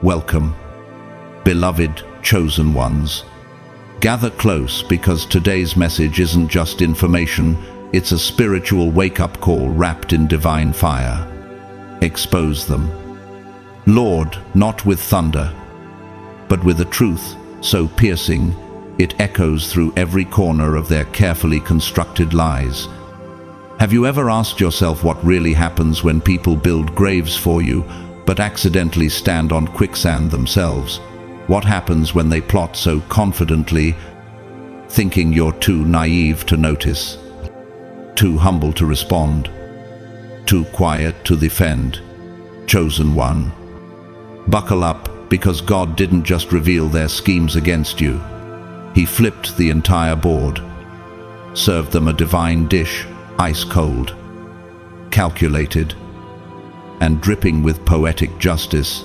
Welcome, beloved chosen ones. Gather close, because today's message isn't just information, it's a spiritual wake-up call wrapped in divine fire. Expose them, Lord, not with thunder, but with a truth so piercing it echoes through every corner of their carefully constructed lies. Have you ever asked yourself what really happens when people build graves for you, but accidentally stand on quicksand themselves? What happens when they plot so confidently, thinking you're too naive to notice, too humble to respond, too quiet to defend? Chosen one, buckle up, because God didn't just reveal their schemes against you. He flipped the entire board, served them a divine dish, ice cold, calculated, and dripping with poetic justice.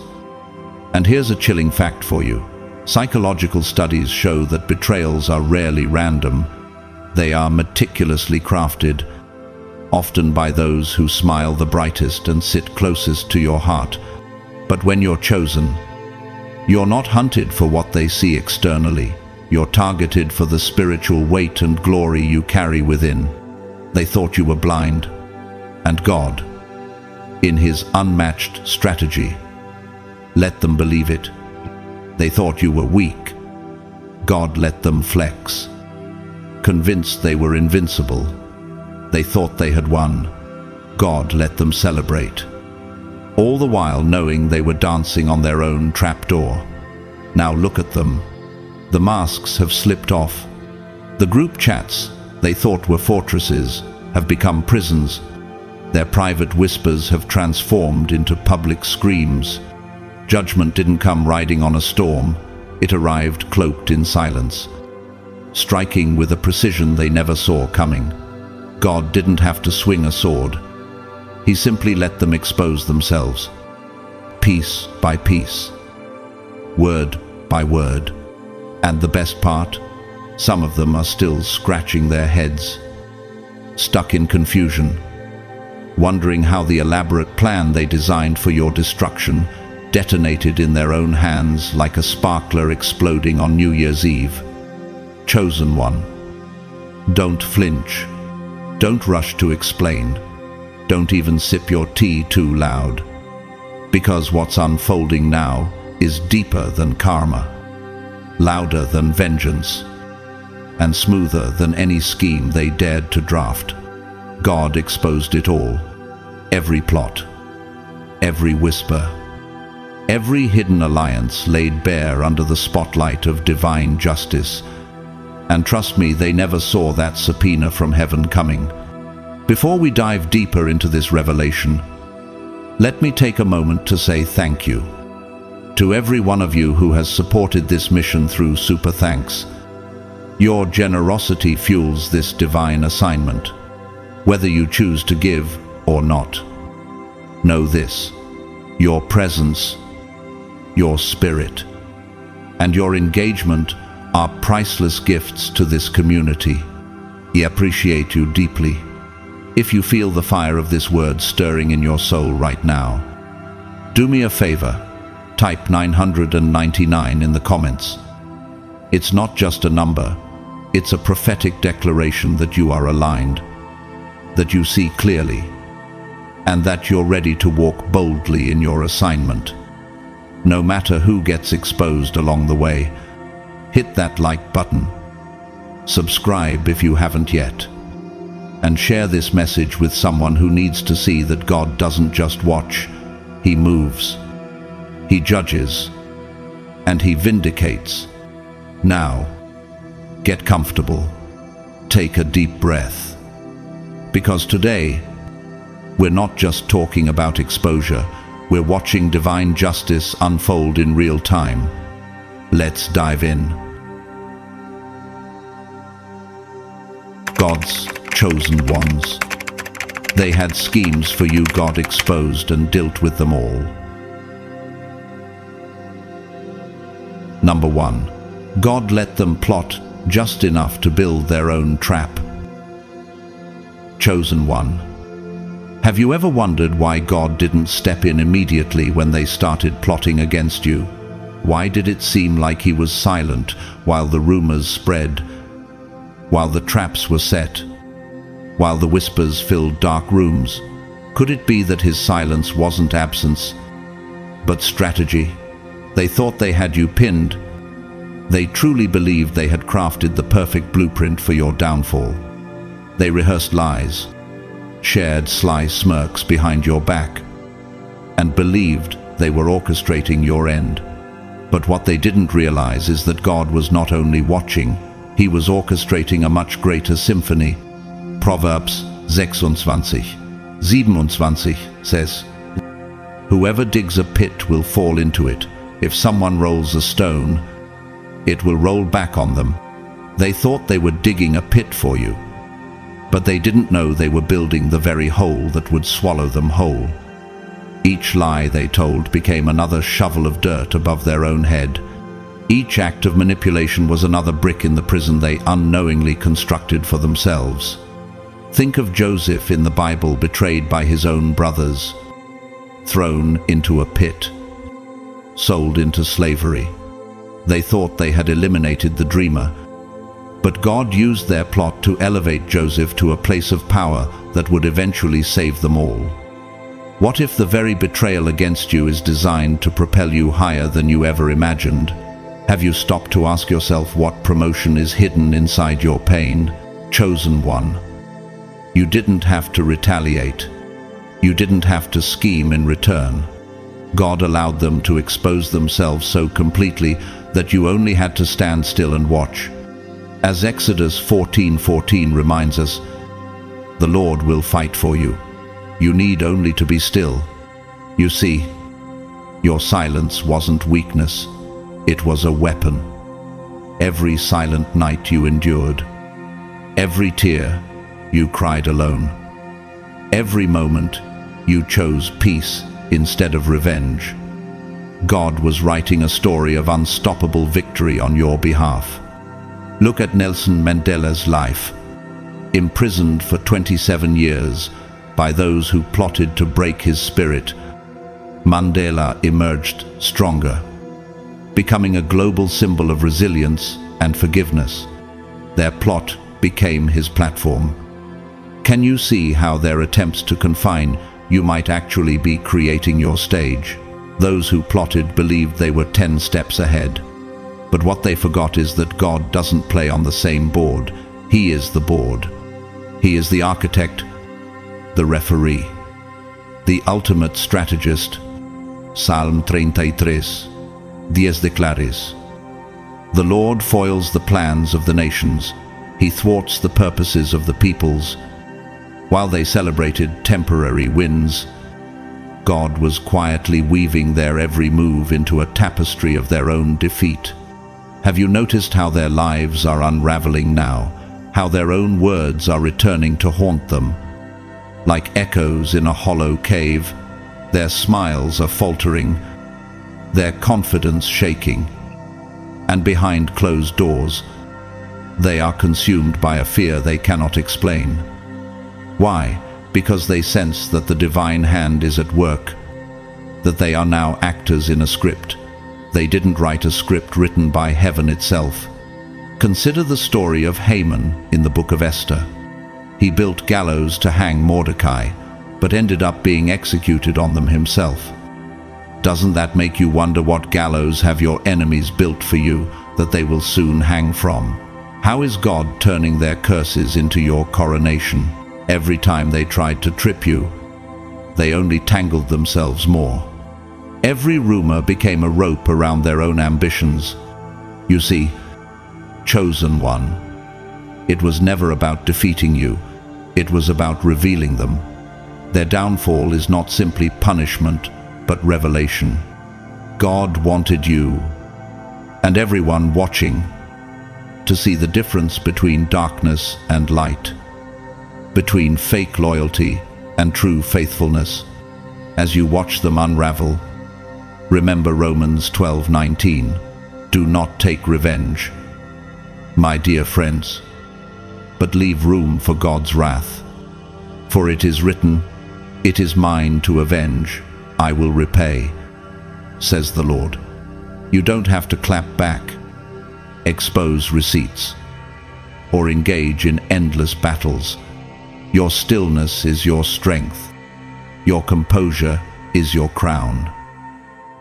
And here's a chilling fact for you. Psychological studies show that betrayals are rarely random. They are meticulously crafted, often by those who smile the brightest and sit closest to your heart. But when you're chosen, you're not hunted for what they see externally. You're targeted for the spiritual weight and glory you carry within. They thought you were blind, and God, in His unmatched strategy, let them believe it. They thought you were weak. God let them flex. Convinced they were invincible, they thought they had won. God let them celebrate, all the while knowing they were dancing on their own trapdoor. Now look at them. The masks have slipped off. The group chats they thought were fortresses have become prisons. Their private whispers have transformed into public screams. Judgment didn't come riding on a storm. It arrived cloaked in silence, striking with a precision they never saw coming. God didn't have to swing a sword. He simply let them expose themselves, piece by piece, word by word. And the best part, some of them are still scratching their heads, stuck in confusion, wondering how the elaborate plan they designed for your destruction detonated in their own hands like a sparkler exploding on New Year's Eve. Chosen one, don't flinch. Don't rush to explain. Don't even sip your tea too loud, because what's unfolding now is deeper than karma, louder than vengeance, and smoother than any scheme they dared to draft. God exposed it all. Every plot, every whisper, every hidden alliance laid bare under the spotlight of divine justice. And trust me, they never saw that subpoena from heaven coming. Before we dive deeper into this revelation, let me take a moment to say thank you to every one of you who has supported this mission through Super Thanks. Your generosity fuels this divine assignment, whether you choose to give or not. Know this: your presence, your spirit, and your engagement are priceless gifts to this community. We appreciate you deeply. If you feel the fire of this word stirring in your soul right now, do me a favor. Type 999 in the comments. It's not just a number, it's a prophetic declaration that you are aligned, that you see clearly, and that you're ready to walk boldly in your assignment. No matter who gets exposed along the way, hit that like button, subscribe if you haven't yet, and share this message with someone who needs to see that God doesn't just watch, He moves. He judges, and He vindicates. Now, get comfortable. Take a deep breath. Because today, we're not just talking about exposure, we're watching divine justice unfold in real time. Let's dive in. God's chosen ones. They had schemes for you. God exposed and dealt with them all. Number 1. God let them plot just enough to build their own trap. Chosen one. Have you ever wondered why God didn't step in immediately when they started plotting against you? Why did it seem like he was silent while the rumors spread, while the traps were set, while the whispers filled dark rooms? Could it be that his silence wasn't absence, but strategy? They thought they had you pinned. They truly believed they had crafted the perfect blueprint for your downfall. They rehearsed lies, shared sly smirks behind your back, and believed they were orchestrating your end. But what they didn't realize is that God was not only watching, he was orchestrating a much greater symphony. Proverbs 26:27 says, "Whoever digs a pit will fall into it. If someone rolls a stone, it will roll back on them." They thought they were digging a pit for you, but they didn't know they were building the very hole that would swallow them whole. Each lie they told became another shovel of dirt above their own head. Each act of manipulation was another brick in the prison they unknowingly constructed for themselves. Think of Joseph in the Bible, betrayed by his own brothers, thrown into a pit, sold into slavery. They thought they had eliminated the dreamer, but God used their plot to elevate Joseph to a place of power that would eventually save them all. What if the very betrayal against you is designed to propel you higher than you ever imagined? Have you stopped to ask yourself what promotion is hidden inside your pain? Chosen one. You didn't have to retaliate. You didn't have to scheme in return. God allowed them to expose themselves so completely that you only had to stand still and watch. As Exodus 14:14 reminds us, the Lord will fight for you. You need only to be still. You see, your silence wasn't weakness. It was a weapon. Every silent night you endured. Every tear you cried alone. Every moment you chose peace instead of revenge. God was writing a story of unstoppable victory on your behalf. Look at Nelson Mandela's life. Imprisoned for 27 years by those who plotted to break his spirit, Mandela emerged stronger, becoming a global symbol of resilience and forgiveness. Their plot became his platform. Can you see how their attempts to confine you might actually be creating your stage? Those who plotted believed they were 10 steps ahead. But what they forgot is that God doesn't play on the same board. He is the board. He is the architect, the referee, the ultimate strategist. Psalm 33, 10 declares, "The Lord foils the plans of the nations. He thwarts the purposes of the peoples." While they celebrated temporary wins, God was quietly weaving their every move into a tapestry of their own defeat. Have you noticed how their lives are unraveling now? How their own words are returning to haunt them? Like echoes in a hollow cave, their smiles are faltering, their confidence shaking, and behind closed doors, they are consumed by a fear they cannot explain. Why? Because they sense that the divine hand is at work, that they are now actors in a script. They didn't write a script written by heaven itself. Consider the story of Haman in the book of Esther. He built gallows to hang Mordecai, but ended up being executed on them himself. Doesn't that make you wonder what gallows have your enemies built for you that they will soon hang from? How is God turning their curses into your coronation? Every time they tried to trip you, they only tangled themselves more. Every rumor became a rope around their own ambitions. You see, chosen one, it was never about defeating you. It was about revealing them. Their downfall is not simply punishment, but revelation. God wanted you, and everyone watching, to see the difference between darkness and light, between fake loyalty and true faithfulness. As you watch them unravel, remember Romans 12:19. Do not take revenge, my dear friends, but leave room for God's wrath. For it is written, It is mine to avenge, I will repay, says the Lord. You don't have to clap back, expose receipts, or engage in endless battles. Your stillness is your strength. Your composure is your crown.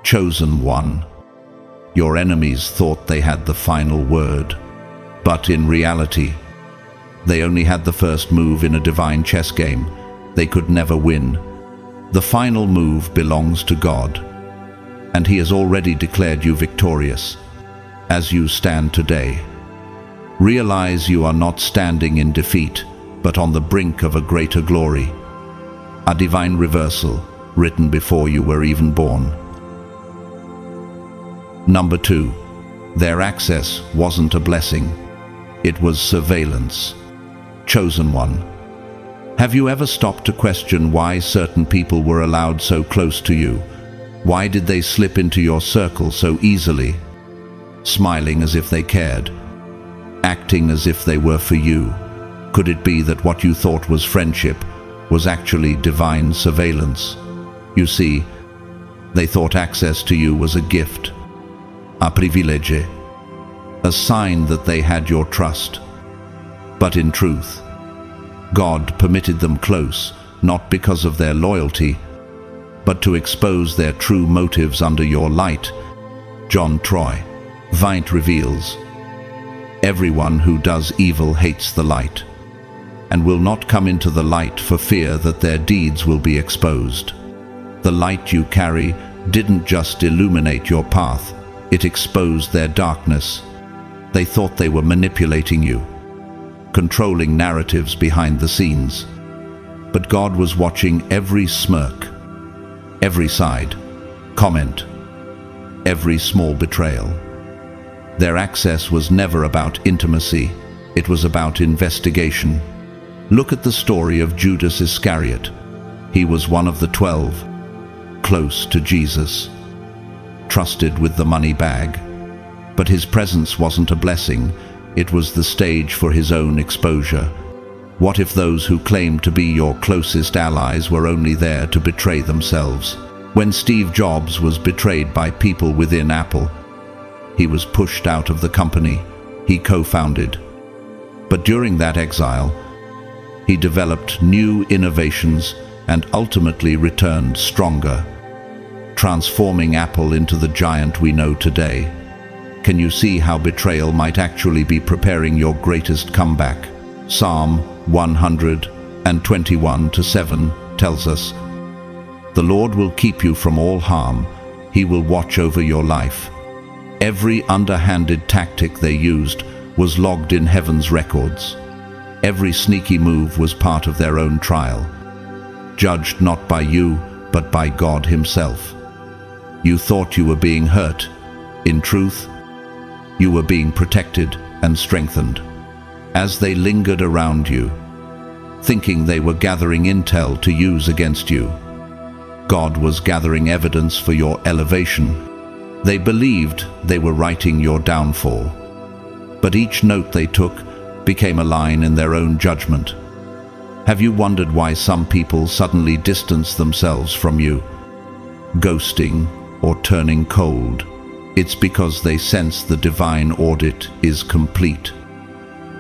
Chosen one. Your enemies thought they had the final word, but in reality, they only had the first move in a divine chess game. They could never win. The final move belongs to God, and He has already declared you victorious. As you stand today, realize you are not standing in defeat, but on the brink of a greater glory, a divine reversal written before you were even born. Number 2, their access wasn't a blessing, it was surveillance. Chosen one. Have you ever stopped to question why certain people were allowed so close to you? Why did they slip into your circle so easily? Smiling as if they cared, acting as if they were for you. Could it be that what you thought was friendship was actually divine surveillance? You see, they thought access to you was a gift, a privilege, a sign that they had your trust. But in truth, God permitted them close, not because of their loyalty, but to expose their true motives under your light. John Troy, Vint reveals, everyone who does evil hates the light, and will not come into the light for fear that their deeds will be exposed. The light you carry didn't just illuminate your path, it exposed their darkness. They thought they were manipulating you, controlling narratives behind the scenes. But God was watching every smirk, every side, comment, every small betrayal. Their access was never about intimacy, it was about investigation. Look at the story of Judas Iscariot. He was one of the 12, close to Jesus, trusted with the money bag. But his presence wasn't a blessing, it was the stage for his own exposure. What if those who claimed to be your closest allies were only there to betray themselves? When Steve Jobs was betrayed by people within Apple, he was pushed out of the company he co-founded. But during that exile, he developed new innovations and ultimately returned stronger, transforming Apple into the giant we know today. Can you see how betrayal might actually be preparing your greatest comeback? Psalm 121:7 tells us, "The Lord will keep you from all harm. He will watch over your life." Every underhanded tactic they used was logged in heaven's records. Every sneaky move was part of their own trial, judged not by you, but by God Himself. You thought you were being hurt. In truth, you were being protected and strengthened. As they lingered around you, thinking they were gathering intel to use against you, God was gathering evidence for your elevation. They believed they were writing your downfall, but each note they took became a line in their own judgment. Have you wondered why some people suddenly distance themselves from you, ghosting or turning cold? It's because they sense the divine audit is complete,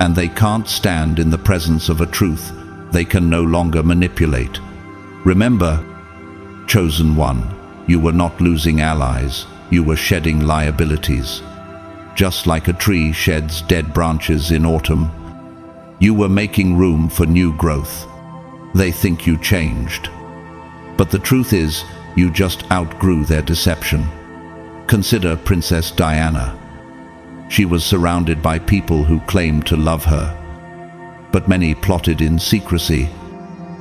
and they can't stand in the presence of a truth they can no longer manipulate. Remember, chosen one, you were not losing allies, you were shedding liabilities. Just like a tree sheds dead branches in autumn, you were making room for new growth. They think you changed, but the truth is, you just outgrew their deception. Consider Princess Diana. She was surrounded by people who claimed to love her, but many plotted in secrecy.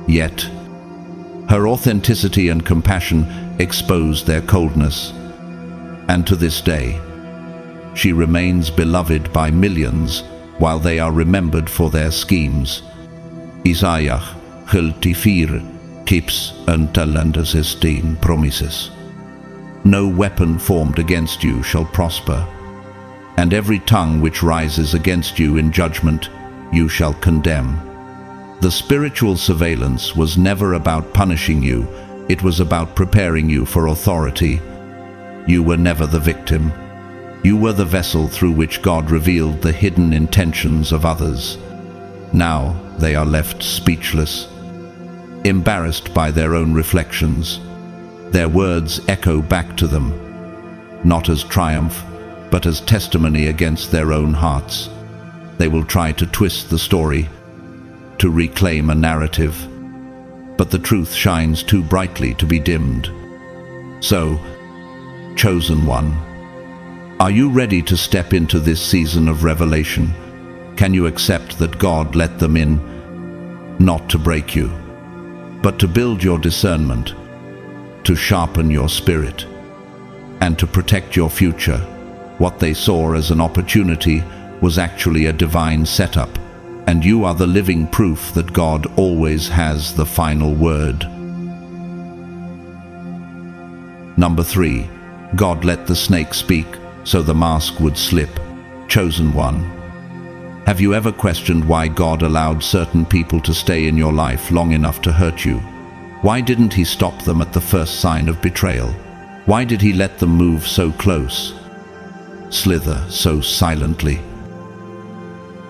Yet, her authenticity and compassion exposed their coldness, and to this day, she remains beloved by millions while they are remembered for their schemes. Isaiah 34 tips and talenten 16 promises. No weapon formed against you shall prosper, and every tongue which rises against you in judgment you shall condemn. The spiritual surveillance was never about punishing you, it was about preparing you for authority. You were never the victim. You were the vessel through which God revealed the hidden intentions of others. Now they are left speechless, embarrassed by their own reflections. Their words echo back to them, not as triumph, but as testimony against their own hearts. They will try to twist the story, to reclaim a narrative, but the truth shines too brightly to be dimmed. So, chosen one, are you ready to step into this season of revelation? Can you accept that God let them in, not to break you, but to build your discernment, to sharpen your spirit, and to protect your future? What they saw as an opportunity was actually a divine setup, and you are the living proof that God always has the final word. Number 3. God let the snake speak, so the mask would slip. Chosen one. Have you ever questioned why God allowed certain people to stay in your life long enough to hurt you? Why didn't He stop them at the first sign of betrayal? Why did He let them move so close, slither so silently,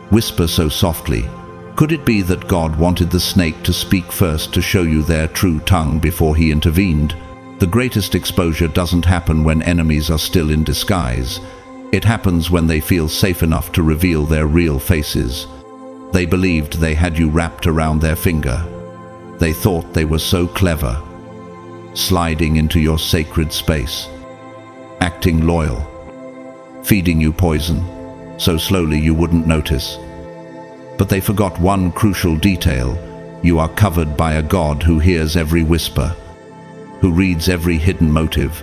whisper so softly? Could it be that God wanted the snake to speak first to show you their true tongue before He intervened? The greatest exposure doesn't happen when enemies are still in disguise. It happens when they feel safe enough to reveal their real faces. They believed they had you wrapped around their finger. They thought they were so clever, sliding into your sacred space, acting loyal, feeding you poison, so slowly you wouldn't notice. But they forgot one crucial detail. You are covered by a God who hears every whisper, who reads every hidden motive.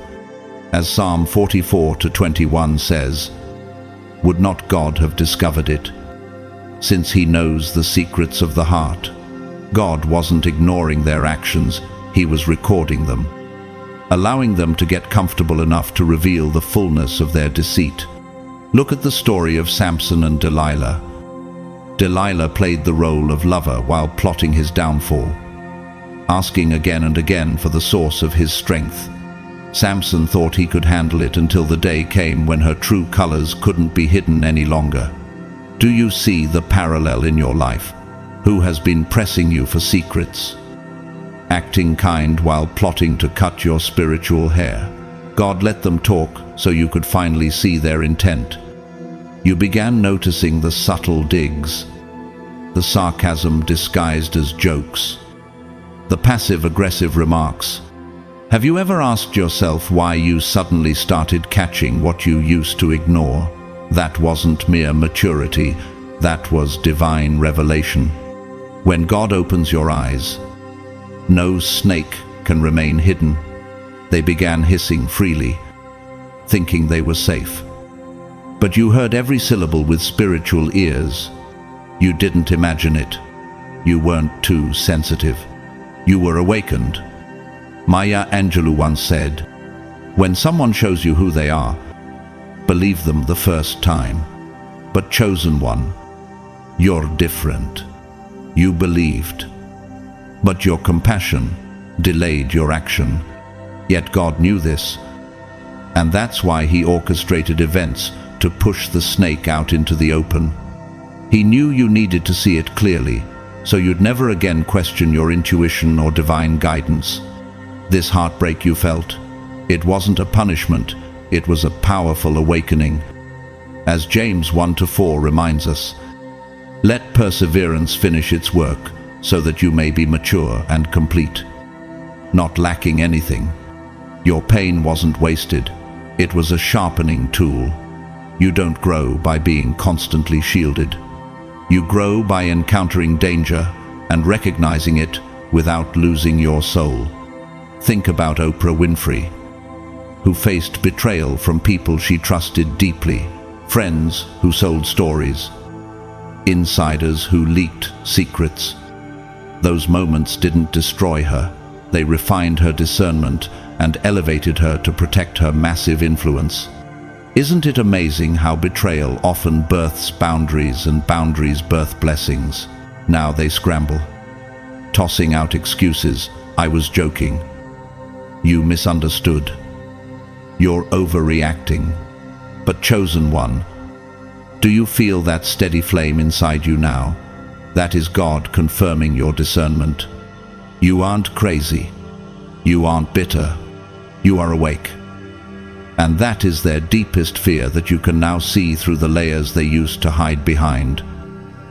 As Psalm 44:21 says, would not God have discovered it? Since He knows the secrets of the heart. God wasn't ignoring their actions, He was recording them, allowing them to get comfortable enough to reveal the fullness of their deceit. Look at the story of Samson and Delilah. Delilah played the role of lover while plotting his downfall, asking again and again for the source of his strength. Samson thought he could handle it until the day came when her true colors couldn't be hidden any longer. Do you see the parallel in your life? Who has been pressing you for secrets, acting kind while plotting to cut your spiritual hair? God let them talk so you could finally see their intent. You began noticing the subtle digs, the sarcasm disguised as jokes, the passive-aggressive remarks. Have you ever asked yourself why you suddenly started catching what you used to ignore? That wasn't mere maturity, that was divine revelation. When God opens your eyes, no snake can remain hidden. They began hissing freely, thinking they were safe. But you heard every syllable with spiritual ears. You didn't imagine it. You weren't too sensitive. You were awakened. Maya Angelou once said, when someone shows you who they are, believe them the first time. But chosen one, you're different. You believed, but your compassion delayed your action. Yet God knew this, and that's why He orchestrated events to push the snake out into the open. He knew you needed to see it clearly, so you'd never again question your intuition or divine guidance. This heartbreak you felt, it wasn't a punishment, it was a powerful awakening. As James 1:4 reminds us, let perseverance finish its work, so that you may be mature and complete, not lacking anything. Your pain wasn't wasted, it was a sharpening tool. You don't grow by being constantly shielded. You grow by encountering danger and recognizing it without losing your soul. Think about Oprah Winfrey, who faced betrayal from people she trusted deeply, friends who sold stories, insiders who leaked secrets. Those moments didn't destroy her. They refined her discernment and elevated her to protect her massive influence. Isn't it amazing how betrayal often births boundaries and boundaries birth blessings? Now they scramble. tossing out excuses. I was joking. You misunderstood. You're overreacting. But chosen one, do you feel that steady flame inside you now? That is God confirming your discernment. You aren't crazy. You aren't bitter. You are awake. And that is their deepest fear, that you can now see through the layers they used to hide behind.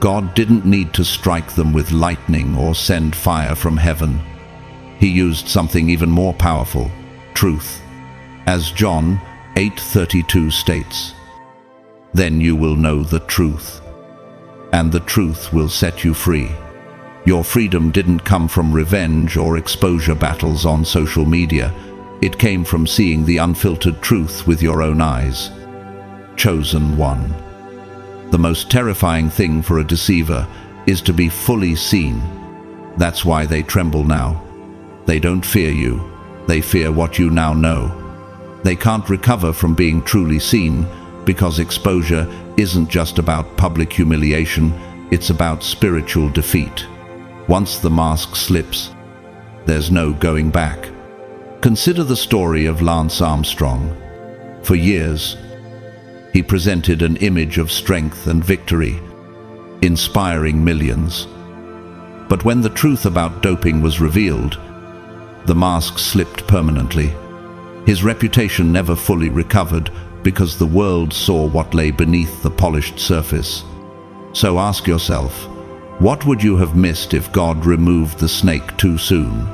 God didn't need to strike them with lightning or send fire from heaven. He used something even more powerful, truth. As John 8:32 states, "Then you will know the truth, and the truth will set you free." Your freedom didn't come from revenge or exposure battles on social media. It came from seeing the unfiltered truth with your own eyes. Chosen one. The most terrifying thing for a deceiver is to be fully seen. That's why they tremble now. They don't fear you. They fear what you now know. They can't recover from being truly seen, because exposure isn't just about public humiliation, it's about spiritual defeat. Once the mask slips, there's no going back. Consider the story of Lance Armstrong. For years, he presented an image of strength and victory, inspiring millions. But when the truth about doping was revealed, the mask slipped permanently. His reputation never fully recovered because the world saw what lay beneath the polished surface. So ask yourself, what would you have missed if God removed the snake too soon?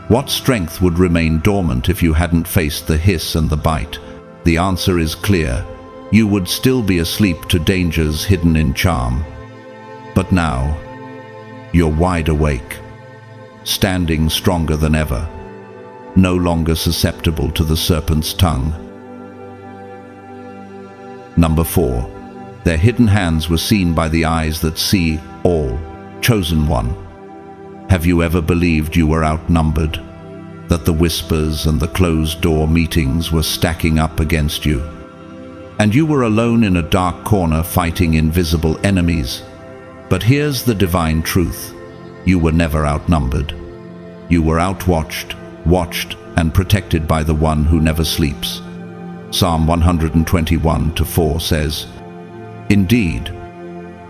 What strength would remain dormant if you hadn't faced the hiss and the bite? The answer is clear. You would still be asleep to dangers hidden in charm. But now, you're wide awake, standing stronger than ever, no longer susceptible to the serpent's tongue. Number 4. Their hidden hands were seen by the eyes that see all. Chosen one. Have you ever believed you were outnumbered? That the whispers and the closed-door meetings were stacking up against you? And you were alone in a dark corner fighting invisible enemies? But here's the divine truth. You were never outnumbered. You were outwatched, watched, and protected by the one who never sleeps. Psalm 121:4 says, "Indeed,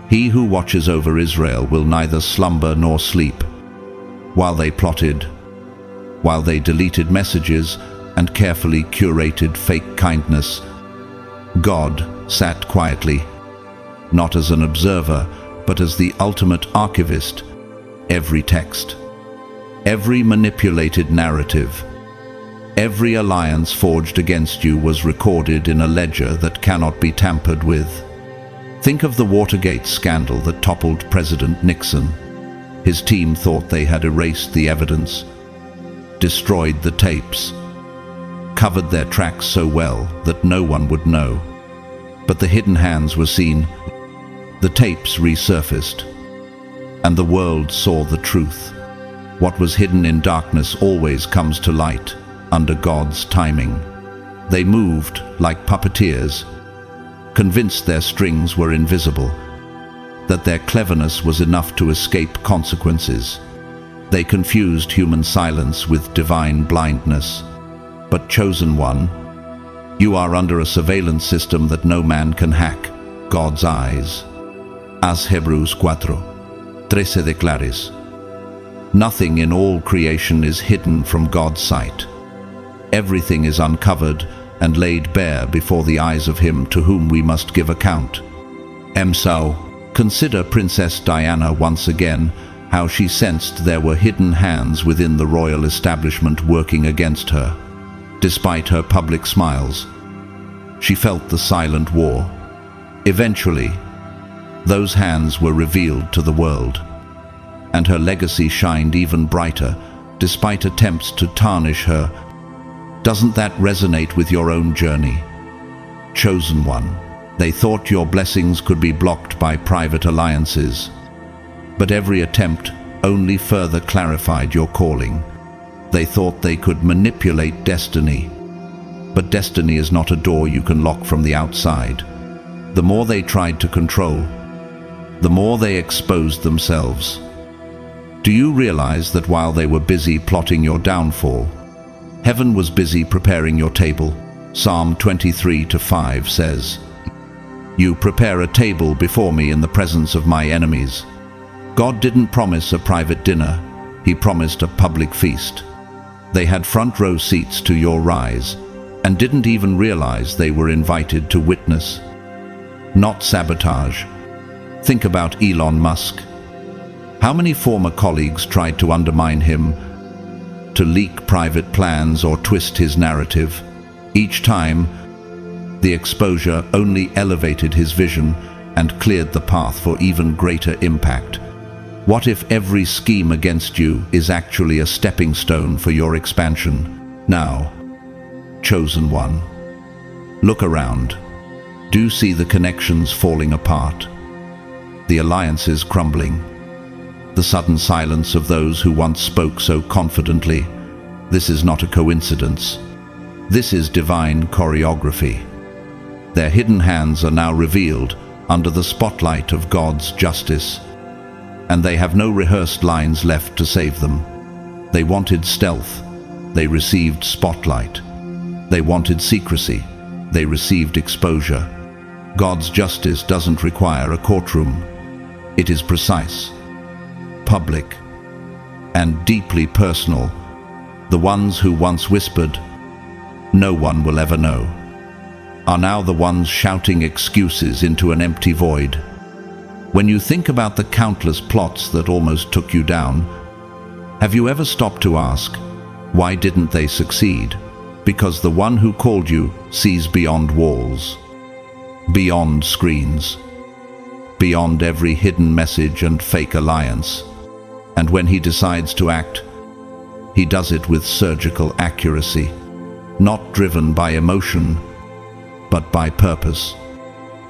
he who watches over Israel will neither slumber nor sleep." While they plotted, while they deleted messages and carefully curated fake kindness, God sat quietly, not as an observer, but as the ultimate archivist. Every text, every manipulated narrative, every alliance forged against you was recorded in a ledger that cannot be tampered with. Think of the Watergate scandal that toppled President Nixon. His team thought they had erased the evidence, destroyed the tapes, covered their tracks so well that no one would know. But the hidden hands were seen. The tapes resurfaced, and the world saw the truth. What was hidden in darkness always comes to light under God's timing. They moved like puppeteers, convinced their strings were invisible, that their cleverness was enough to escape consequences. They confused human silence with divine blindness. But chosen one, you are under a surveillance system that no man can hack, God's eyes. As Hebrews 4:13 declares, nothing in all creation is hidden from God's sight. Everything is uncovered and laid bare before the eyes of him to whom we must give account. So, consider Princess Diana once again, how she sensed there were hidden hands within the royal establishment working against her. Despite her public smiles, she felt the silent war. Eventually, those hands were revealed to the world, and her legacy shined even brighter, despite attempts to tarnish her. Doesn't that resonate with your own journey? Chosen one, they thought your blessings could be blocked by private alliances, but every attempt only further clarified your calling. They thought they could manipulate destiny, but destiny is not a door you can lock from the outside. The more they tried to control, the more they exposed themselves. Do you realize that while they were busy plotting your downfall, heaven was busy preparing your table? Psalm 23:5 says, "You prepare a table before me in the presence of my enemies." God didn't promise a private dinner, He promised a public feast. They had front row seats to your rise and didn't even realize they were invited to witness. Not sabotage. Think about Elon Musk. How many former colleagues tried to undermine him, to leak private plans or twist his narrative? Each time, the exposure only elevated his vision and cleared the path for even greater impact. What if every scheme against you is actually a stepping stone for your expansion? Now, chosen one, look around. Do you see the connections falling apart? The alliances crumbling? The sudden silence of those who once spoke so confidently? This is not a coincidence. This is divine choreography. Their hidden hands are now revealed under the spotlight of God's justice, and they have no rehearsed lines left to save them. They wanted stealth. They received spotlight. They wanted secrecy. They received exposure. God's justice doesn't require a courtroom. It is precise, public, and deeply personal. The ones who once whispered, "No one will ever know," are now the ones shouting excuses into an empty void. When you think about the countless plots that almost took you down, have you ever stopped to ask, why didn't they succeed? Because the one who called you sees beyond walls, beyond screens, beyond every hidden message and fake alliance. And when He decides to act, He does it with surgical accuracy, not driven by emotion, but by purpose.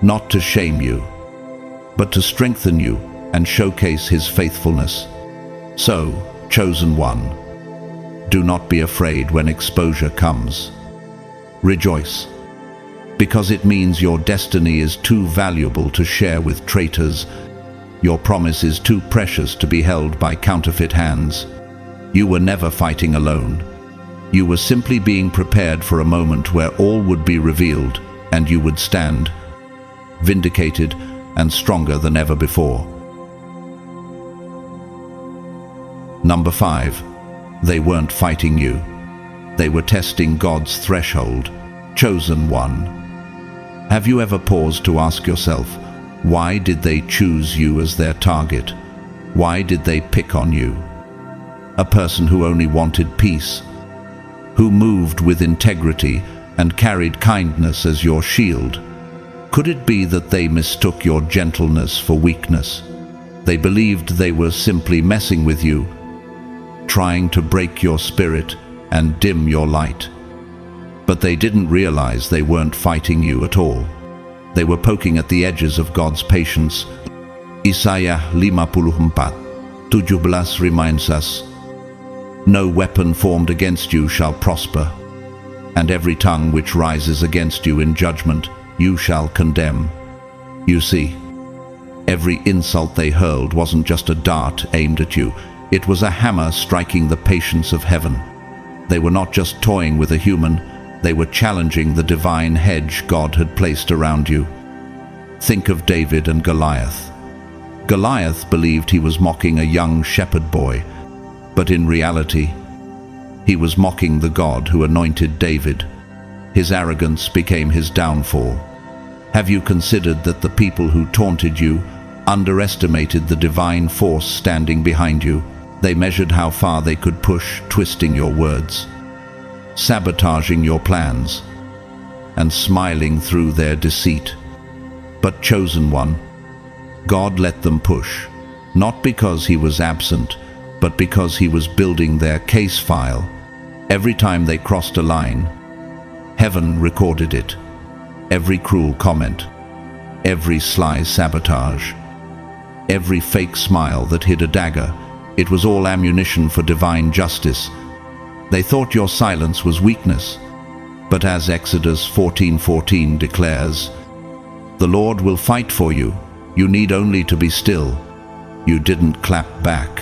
Not to shame you, but to strengthen you and showcase His faithfulness. So, chosen one, do not be afraid when exposure comes. Rejoice, because it means your destiny is too valuable to share with traitors. Your promise is too precious to be held by counterfeit hands. You were never fighting alone. You were simply being prepared for a moment where all would be revealed, and you would stand, vindicated and stronger than ever before. Number 5. They weren't fighting you. They were testing God's threshold. Chosen one. Have you ever paused to ask yourself, why did they choose you as their target? Why did they pick on you? A person who only wanted peace, who moved with integrity and carried kindness as your shield. Could it be that they mistook your gentleness for weakness? They believed they were simply messing with you, trying to break your spirit and dim your light. But they didn't realize they weren't fighting you at all. They were poking at the edges of God's patience. Isaiah 54:17 reminds us, "No weapon formed against you shall prosper, and every tongue which rises against you in judgment you shall condemn." You see, every insult they hurled wasn't just a dart aimed at you. It was a hammer striking the patience of heaven. They were not just toying with a human, they were challenging the divine hedge God had placed around you. Think of David and Goliath. Goliath believed he was mocking a young shepherd boy, but in reality, he was mocking the God who anointed David. His arrogance became his downfall. Have you considered that the people who taunted you underestimated the divine force standing behind you? They measured how far they could push, twisting your words, sabotaging your plans, and smiling through their deceit. But chosen one, God let them push, not because He was absent, but because He was building their case file. Every time they crossed a line, heaven recorded it. Every cruel comment, every sly sabotage, every fake smile that hid a dagger, it was all ammunition for divine justice. They thought your silence was weakness, but as Exodus 14:14 declares, "The Lord will fight for you. You need only to be still." You didn't clap back.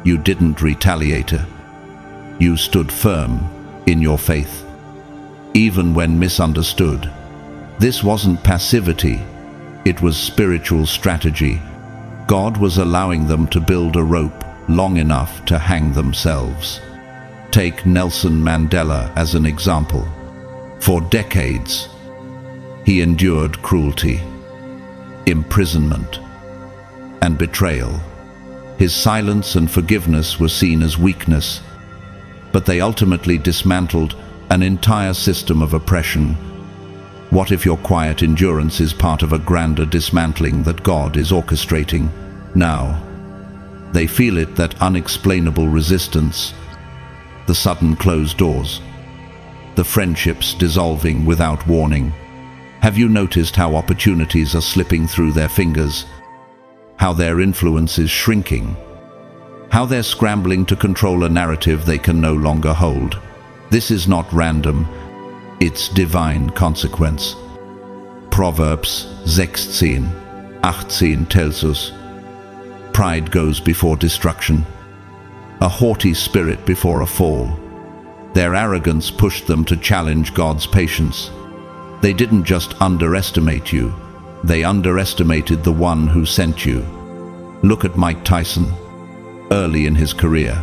You didn't retaliate. You stood firm in your faith, even when misunderstood. This wasn't passivity, it was spiritual strategy. God was allowing them to build a rope long enough to hang themselves. Take Nelson Mandela as an example. For decades, he endured cruelty, imprisonment, and betrayal. His silence and forgiveness were seen as weakness, but they ultimately dismantled an entire system of oppression. What if your quiet endurance is part of a grander dismantling that God is orchestrating now? They feel it, that unexplainable resistance, the sudden closed doors, the friendships dissolving without warning. Have you noticed how opportunities are slipping through their fingers? How their influence is shrinking? How they're scrambling to control a narrative they can no longer hold? This is not random, it's divine consequence. Proverbs 16:18 tells us, pride goes before destruction, a haughty spirit before a fall. Their arrogance pushed them to challenge God's patience. They didn't just underestimate you, they underestimated the one who sent you. Look at Mike Tyson. Early in his career,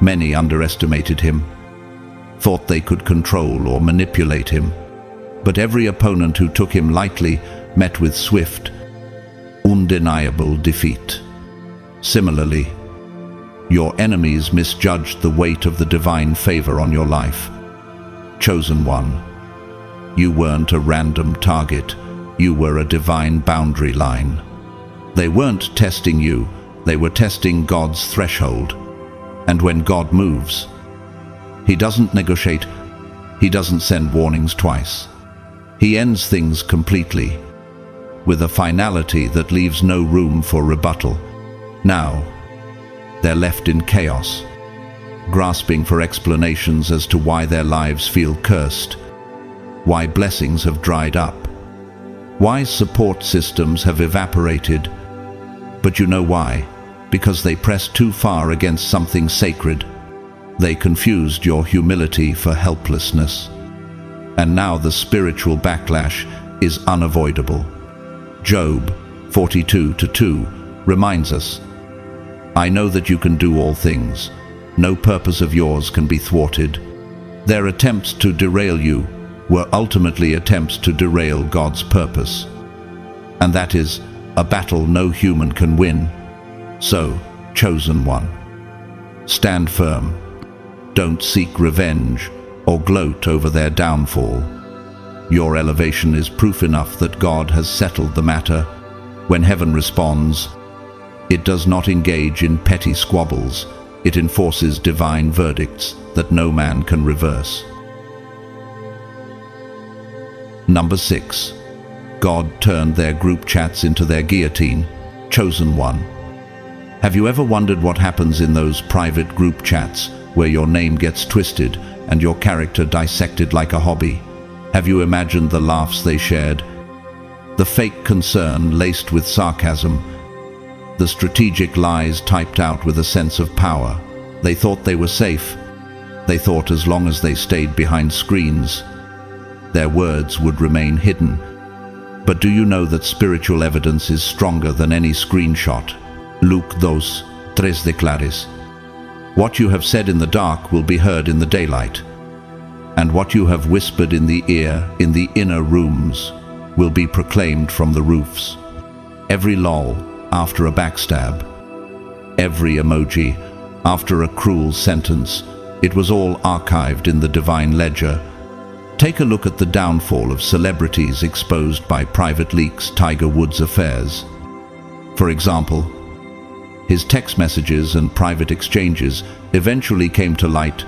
many underestimated him, thought they could control or manipulate him. But every opponent who took him lightly met with swift, undeniable defeat. Similarly, your enemies misjudged the weight of the divine favor on your life. Chosen one, you weren't a random target, you were a divine boundary line. They weren't testing you, they were testing God's threshold. And when God moves, He doesn't negotiate, He doesn't send warnings twice. He ends things completely, with a finality that leaves no room for rebuttal. Now, they're left in chaos, grasping for explanations as to why their lives feel cursed, why blessings have dried up, why support systems have evaporated. But you know why? Because they pressed too far against something sacred. They confused your humility for helplessness. And now the spiritual backlash is unavoidable. Job 42:2 reminds us, I know that you can do all things. No purpose of yours can be thwarted. Their attempts to derail you were ultimately attempts to derail God's purpose. And that is a battle no human can win. So, chosen one, stand firm. Don't seek revenge or gloat over their downfall. Your elevation is proof enough that God has settled the matter. When heaven responds, it does not engage in petty squabbles. It enforces divine verdicts that no man can reverse. Number 6. God turned their group chats into their guillotine. Chosen one. Have you ever wondered what happens in those private group chats where your name gets twisted and your character dissected like a hobby? Have you imagined the laughs they shared? The fake concern laced with sarcasm, the strategic lies typed out with a sense of power. They thought they were safe. They thought as long as they stayed behind screens, their words would remain hidden. But do you know that spiritual evidence is stronger than any screenshot? Luke 2:3 declares, what you have said in the dark will be heard in the daylight, and what you have whispered in the ear in the inner rooms will be proclaimed from the roofs. Every lol after a backstab, every emoji after a cruel sentence, it was all archived in the divine ledger. Take a look at the downfall of celebrities exposed by private leaks. Tiger Woods' affairs, for example. His text messages and private exchanges eventually came to light,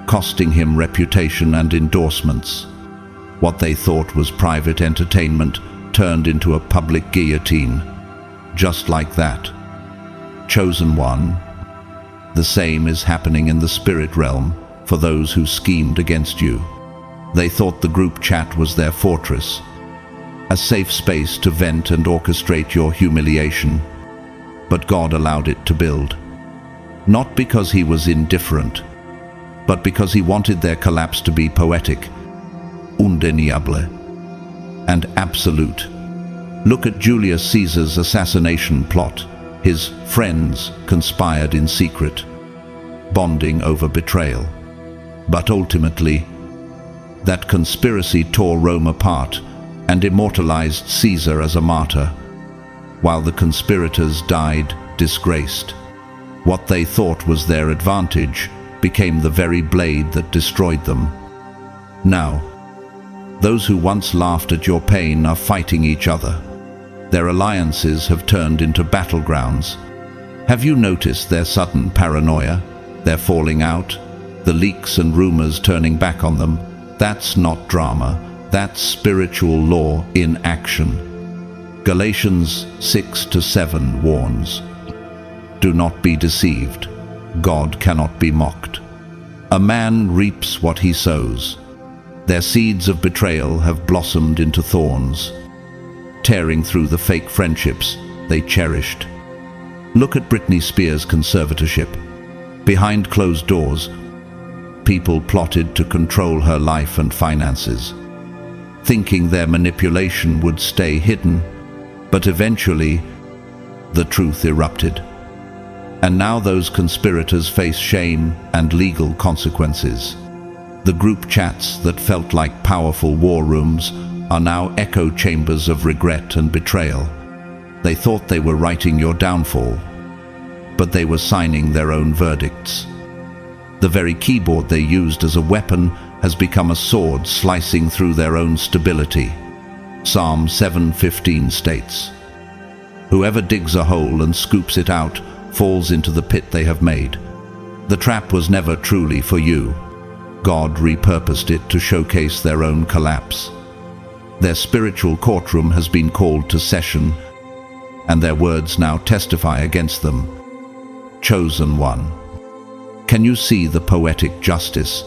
costing him reputation and endorsements. What they thought was private entertainment turned into a public guillotine. Just like that. Chosen one, the same is happening in the spirit realm for those who schemed against you. They thought the group chat was their fortress, a safe space to vent and orchestrate your humiliation. But God allowed it to build. not because he was indifferent, but because he wanted their collapse to be poetic, undeniable, and absolute. Look at Julius Caesar's assassination plot. His friends conspired in secret, bonding over betrayal. But ultimately, that conspiracy tore Rome apart and immortalized Caesar as a martyr, while the conspirators died disgraced. What they thought was their advantage became the very blade that destroyed them. Now, those who once laughed at your pain are fighting each other. Their alliances have turned into battlegrounds. Have you noticed their sudden paranoia, their falling out, the leaks and rumors turning back on them? That's not drama, that's spiritual law in action. Galatians 6-7 warns, "Do not be deceived. God cannot be mocked. A man reaps what he sows." Their seeds of betrayal have blossomed into thorns, tearing through the fake friendships they cherished. Look at Britney Spears' conservatorship. Behind closed doors, people plotted to control her life and finances, thinking their manipulation would stay hidden, but eventually the truth erupted. And now those conspirators face shame and legal consequences. The group chats that felt like powerful war rooms are now echo chambers of regret and betrayal. They thought they were writing your downfall, but they were signing their own verdicts. The very keyboard they used as a weapon has become a sword slicing through their own stability. Psalm 7:15 states, "Whoever digs a hole and scoops it out falls into the pit they have made." The trap was never truly for you. God repurposed it to showcase their own collapse. Their spiritual courtroom has been called to session, and their words now testify against them. Chosen one. Can you see the poetic justice?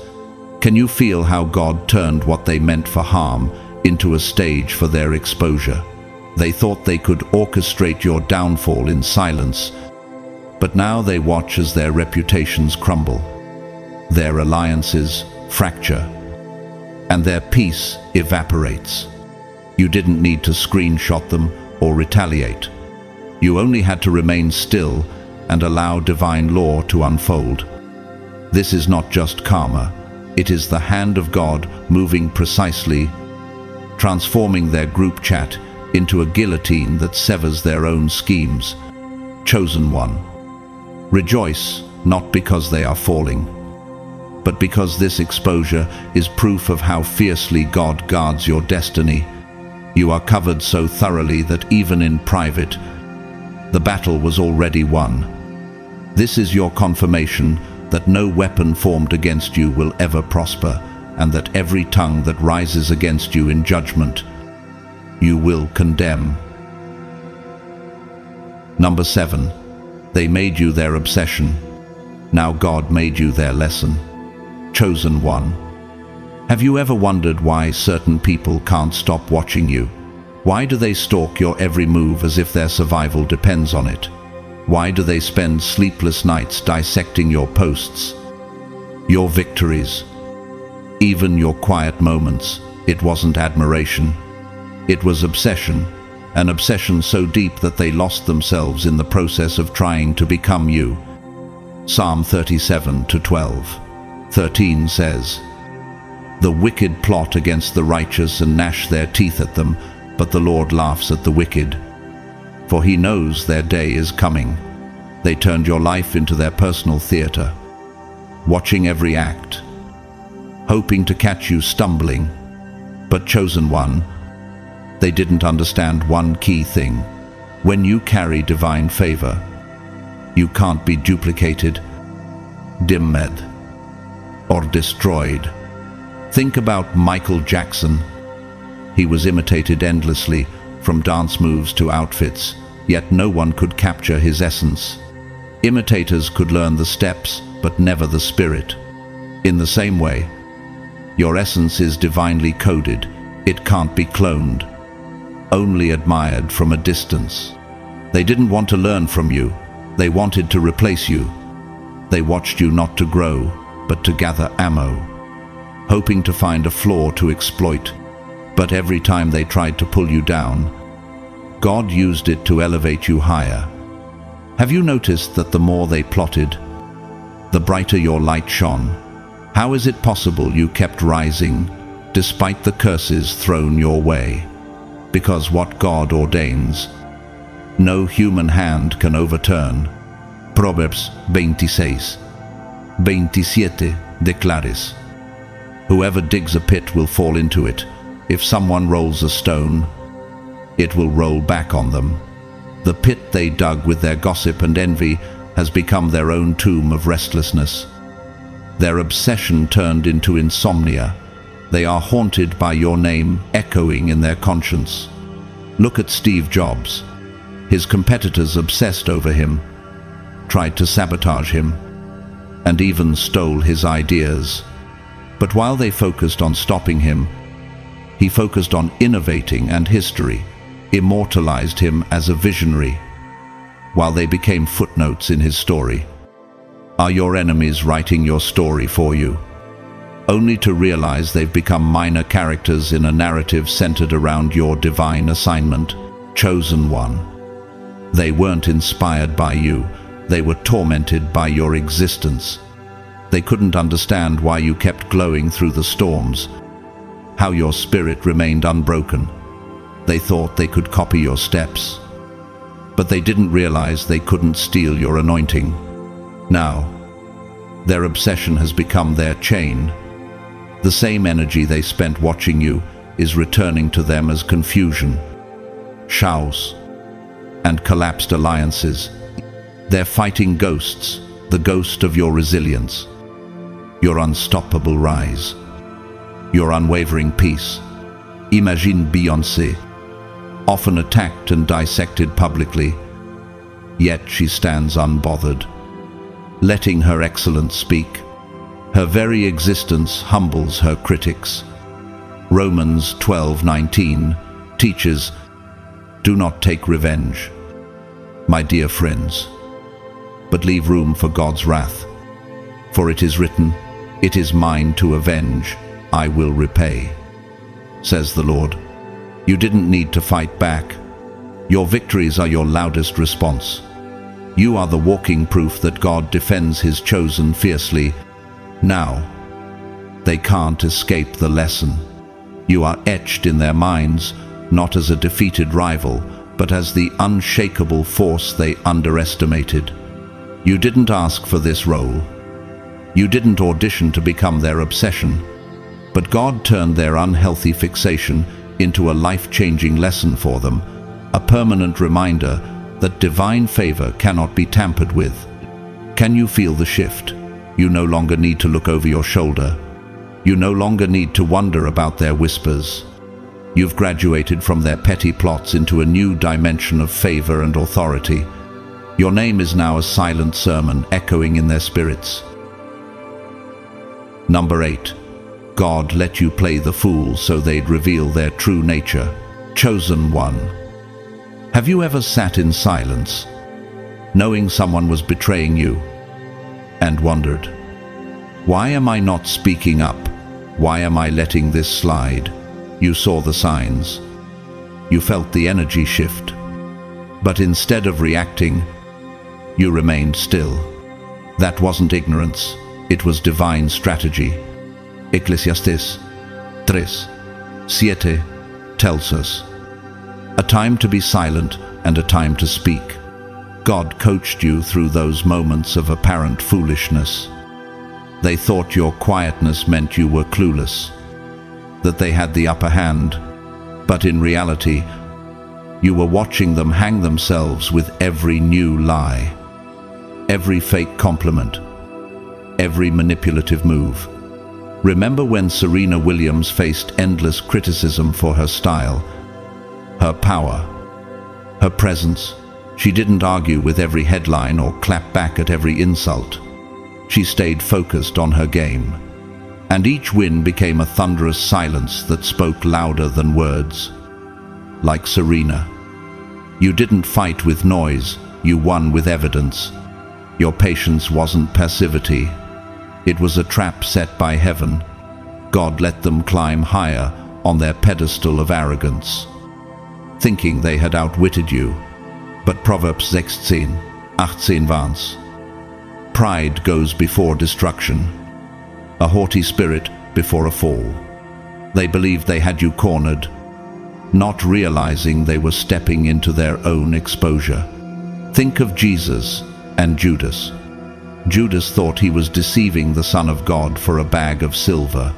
Can you feel how God turned what they meant for harm into a stage for their exposure? They thought they could orchestrate your downfall in silence, but now they watch as their reputations crumble, their alliances fracture, and their peace evaporates. You didn't need to screenshot them or retaliate. You only had to remain still and allow divine law to unfold. This is not just karma, it is the hand of God moving precisely, transforming their group chat into a guillotine that severs their own schemes. Chosen one. Rejoice, not because they are falling, but because this exposure is proof of how fiercely God guards your destiny. You are covered so thoroughly that even in private, the battle was already won. This is your confirmation that no weapon formed against you will ever prosper, and that every tongue that rises against you in judgment, you will condemn. Number 7. They made you their obsession. Now God made you their lesson. Chosen one. Have you ever wondered why certain people can't stop watching you? Why do they stalk your every move as if their survival depends on it? Why do they spend sleepless nights dissecting your posts, your victories, even your quiet moments? It wasn't admiration. It was obsession, an obsession so deep that they lost themselves in the process of trying to become you. Psalm 37:12. 13 says, "The wicked plot against the righteous and gnash their teeth at them, but the Lord laughs at the wicked. For he knows their day is coming." They turned your life into their personal theater, watching every act, hoping to catch you stumbling. But chosen one, they didn't understand one key thing. When you carry divine favor, you can't be duplicated, dimmed, or destroyed. Think about Michael Jackson. He was imitated endlessly, from dance moves to outfits, yet no one could capture his essence. Imitators could learn the steps, but never the spirit. In the same way, your essence is divinely coded. It can't be cloned, only admired from a distance. They didn't want to learn from you. They wanted to replace you. They watched you not to grow, but to gather ammo, hoping to find a flaw to exploit. But every time they tried to pull you down, God used it to elevate you higher. Have you noticed that the more they plotted, the brighter your light shone? How is it possible you kept rising, despite the curses thrown your way? Because what God ordains, no human hand can overturn. Proverbs 26, 27 declares, whoever digs a pit will fall into it. If someone rolls a stone, it will roll back on them. The pit they dug with their gossip and envy has become their own tomb of restlessness. Their obsession turned into insomnia. They are haunted by your name echoing in their conscience. Look at Steve Jobs. His competitors obsessed over him, tried to sabotage him, and even stole his ideas. But while they focused on stopping him, he focused on innovating, and history immortalized him as a visionary, while they became footnotes in his story. Are your enemies writing your story for you, only to realize they've become minor characters in a narrative centered around your divine assignment, chosen one? They weren't inspired by you, they were tormented by your existence. They couldn't understand why you kept glowing through the storms, how your spirit remained unbroken. They thought they could copy your steps, but they didn't realize they couldn't steal your anointing. Now, their obsession has become their chain. The same energy they spent watching you is returning to them as confusion, chaos, and collapsed alliances. They're fighting ghosts, the ghost of your resilience, your unstoppable rise, your unwavering peace. Imagine Beyoncé, often attacked and dissected publicly, yet she stands unbothered, letting her excellence speak. Her very existence humbles her critics. Romans 12:19 teaches, do not take revenge, my dear friends, but leave room for God's wrath. For it is written, it is mine to avenge, I will repay, says the Lord. You didn't need to fight back. Your victories are your loudest response. You are the walking proof that God defends his chosen fiercely. Now, they can't escape the lesson. You are etched in their minds, not as a defeated rival, but as the unshakable force they underestimated. You didn't ask for this role. You didn't audition to become their obsession. But God turned their unhealthy fixation into a life-changing lesson for them, a permanent reminder that divine favor cannot be tampered with. Can you feel the shift? You no longer need to look over your shoulder. You no longer need to wonder about their whispers. You've graduated from their petty plots into a new dimension of favor and authority. Your name is now a silent sermon echoing in their spirits. Number 8. God let you play the fool so they'd reveal their true nature. Chosen one. Have you ever sat in silence, knowing someone was betraying you, and wondered, why am I not speaking up? Why am I letting this slide? You saw the signs. You felt the energy shift. But instead of reacting, you remained still. That wasn't ignorance, it was divine strategy. Ecclesiastes 3:7 tells us, a time to be silent and a time to speak. God coached you through those moments of apparent foolishness. They thought your quietness meant you were clueless, that they had the upper hand, but in reality, you were watching them hang themselves with every new lie, every fake compliment, every manipulative move. Remember when Serena Williams faced endless criticism for her style, her power, her presence? She didn't argue with every headline or clap back at every insult. She stayed focused on her game, and each win became a thunderous silence that spoke louder than words. Like Serena, you didn't fight with noise, you won with evidence. Your patience wasn't passivity. It was a trap set by heaven. God let them climb higher on their pedestal of arrogance, thinking they had outwitted you. But Proverbs 16:18 warns. Pride goes before destruction, a haughty spirit before a fall. They believed they had you cornered, not realizing they were stepping into their own exposure. Think of Jesus and Judas. Judas thought he was deceiving the Son of God for a bag of silver.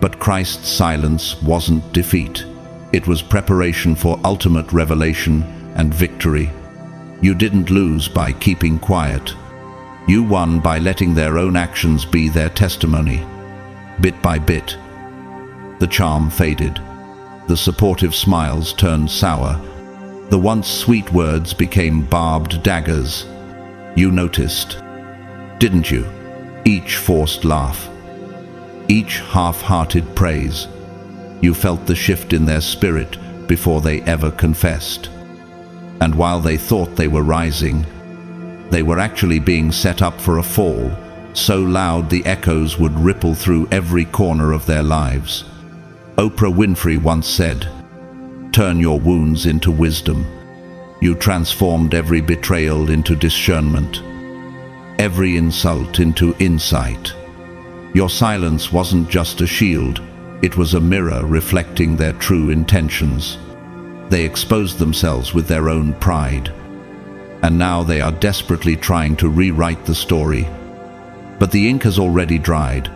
But Christ's silence wasn't defeat. It was preparation for ultimate revelation and victory. You didn't lose by keeping quiet. You won by letting their own actions be their testimony. Bit by bit, the charm faded. The supportive smiles turned sour. The once sweet words became barbed daggers. You noticed, didn't you? Each forced laugh, each half-hearted praise. You felt the shift in their spirit before they ever confessed. And while they thought they were rising, they were actually being set up for a fall, so loud the echoes would ripple through every corner of their lives. Oprah Winfrey once said, "Turn your wounds into wisdom." You transformed every betrayal into discernment, every insult into insight. Your silence wasn't just a shield, it was a mirror reflecting their true intentions. They exposed themselves with their own pride, and now they are desperately trying to rewrite the story. But the ink has already dried,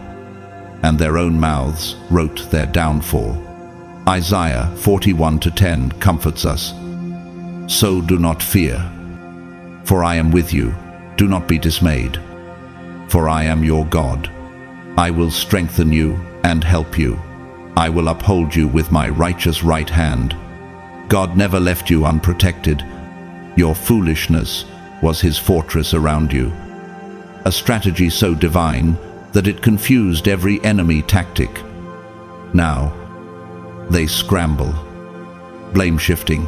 and their own mouths wrote their downfall. Isaiah 41:10 comforts us. So do not fear, for I am with you. Do not be dismayed, for I am your God. I will strengthen you and help you. I will uphold you with my righteous right hand. God never left you unprotected. Your foolishness was his fortress around you. A strategy so divine that it confused every enemy tactic. Now, they scramble, blame-shifting,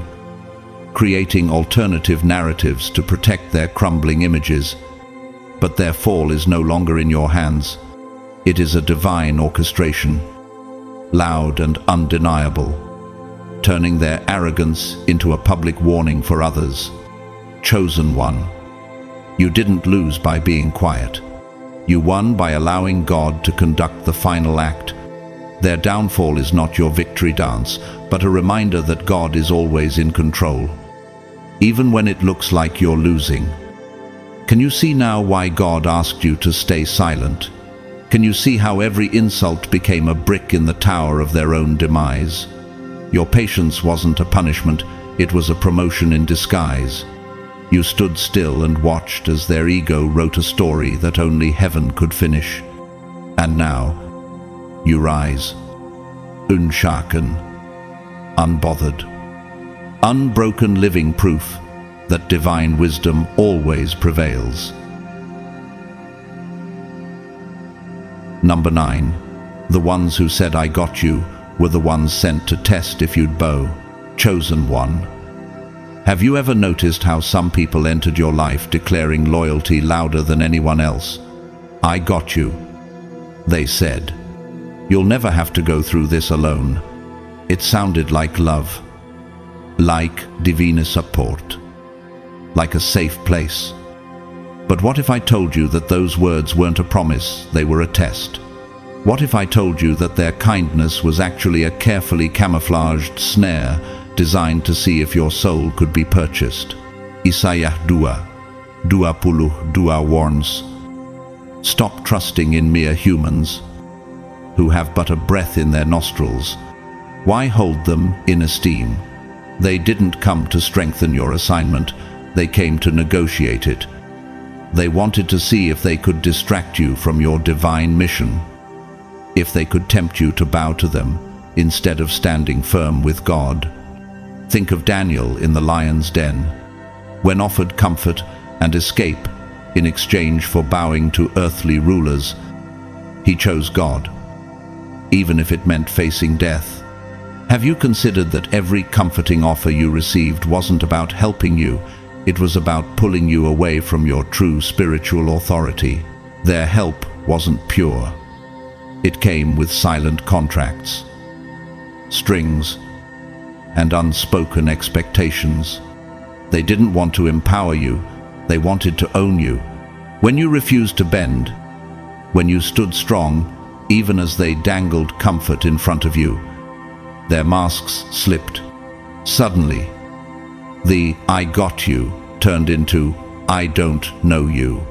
creating alternative narratives to protect their crumbling images. But their fall is no longer in your hands. It is a divine orchestration, loud and undeniable, turning their arrogance into a public warning for others. Chosen one, you didn't lose by being quiet. You won by allowing God to conduct the final act. Their downfall is not your victory dance, but a reminder that God is always in control, even when it looks like you're losing. Can you see now why God asked you to stay silent? Can you see how every insult became a brick in the tower of their own demise? Your patience wasn't a punishment, it was a promotion in disguise. You stood still and watched as their ego wrote a story that only heaven could finish. And now, you rise, unshaken, unbothered, unbroken, living proof that divine wisdom always prevails. Number 9. The ones who said I got you were the ones sent to test if you'd bow. Chosen one. Have you ever noticed how some people entered your life declaring loyalty louder than anyone else? I got you, they said. You'll never have to go through this alone. It sounded like love, like divine support, like a safe place. But what if I told you that those words weren't a promise, they were a test? What if I told you that their kindness was actually a carefully camouflaged snare designed to see if your soul could be purchased? Isaiah 2:22 warns, stop trusting in mere humans who have but a breath in their nostrils. Why hold them in esteem? They didn't come to strengthen your assignment, they came to negotiate it. They wanted to see if they could distract you from your divine mission, if they could tempt you to bow to them instead of standing firm with God. Think of Daniel in the lion's den. When offered comfort and escape in exchange for bowing to earthly rulers, he chose God, even if it meant facing death. Have you considered that every comforting offer you received wasn't about helping you? It was about pulling you away from your true spiritual authority. Their help wasn't pure. It came with silent contracts, strings, and unspoken expectations. They didn't want to empower you, they wanted to own you. When you refused to bend, when you stood strong, even as they dangled comfort in front of you, their masks slipped. Suddenly, the "I got you" turned into "I don't know you."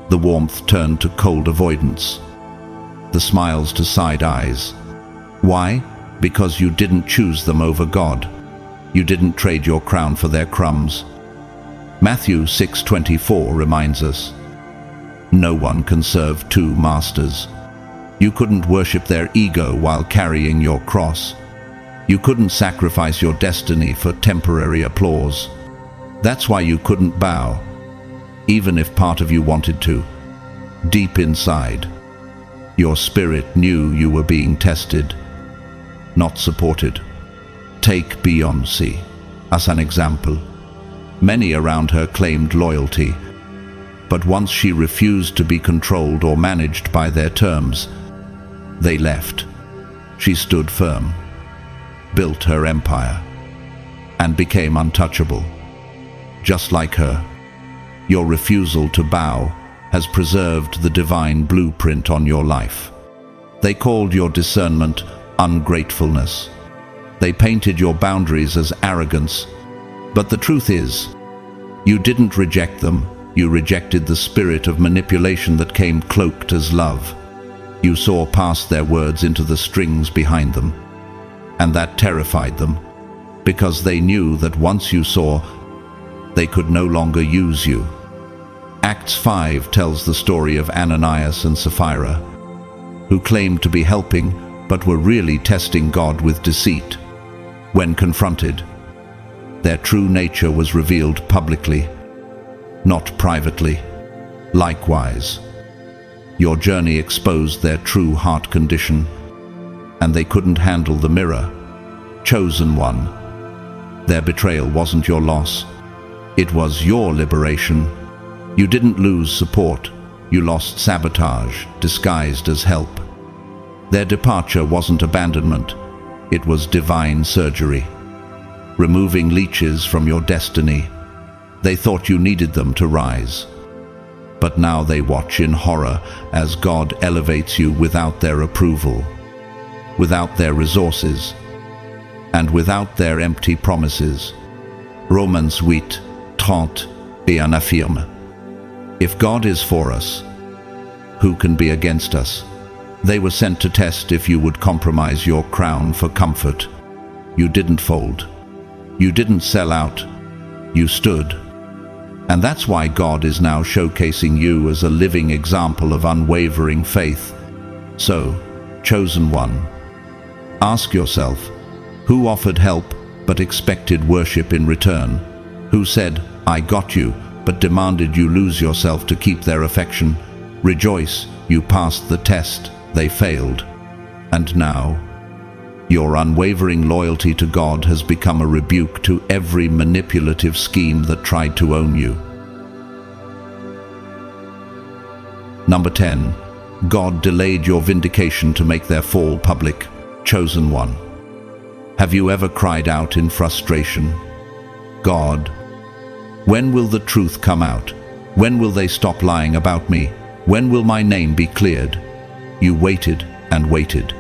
The warmth turned to cold avoidance, the smiles to side eyes. Why? Because you didn't choose them over God. You didn't trade your crown for their crumbs. Matthew 6:24 reminds us, no one can serve two masters. You couldn't worship their ego while carrying your cross. You couldn't sacrifice your destiny for temporary applause. That's why you couldn't bow, even if part of you wanted to. Deep inside, your spirit knew you were being tested, not supported. Take Beyoncé as an example. Many around her claimed loyalty, but once she refused to be controlled or managed by their terms, they left. She stood firm, built her empire, and became untouchable. Just like her, your refusal to bow has preserved the divine blueprint on your life. They called your discernment ungratefulness. They painted your boundaries as arrogance. But the truth is, you didn't reject them. You rejected the spirit of manipulation that came cloaked as love. You saw past their words into the strings behind them. And that terrified them, because they knew that once you saw, they could no longer use you. Acts 5 tells the story of Ananias and Sapphira, who claimed to be helping, but were really testing God with deceit. When confronted, their true nature was revealed publicly, not privately. Likewise, your journey exposed their true heart condition, and they couldn't handle the mirror. Chosen one. Their betrayal wasn't your loss. It was your liberation. You didn't lose support. You lost sabotage, disguised as help. Their departure wasn't abandonment. It was divine surgery, removing leeches from your destiny. They thought you needed them to rise. But now they watch in horror as God elevates you without their approval, without their resources, and without their empty promises. Romans 8:30 affirme, if God is for us, who can be against us? They were sent to test if you would compromise your crown for comfort. You didn't fold. You didn't sell out. You stood. And that's why God is now showcasing you as a living example of unwavering faith. So, chosen one, ask yourself, who offered help but expected worship in return? Who said, I got you, but demanded you lose yourself to keep their affection? Rejoice, you passed the test, they failed. And now, your unwavering loyalty to God has become a rebuke to every manipulative scheme that tried to own you. Number 10. God delayed your vindication to make their fall public. Chosen one. Have you ever cried out in frustration? God, when will the truth come out? When will they stop lying about me? When will my name be cleared? You waited and waited,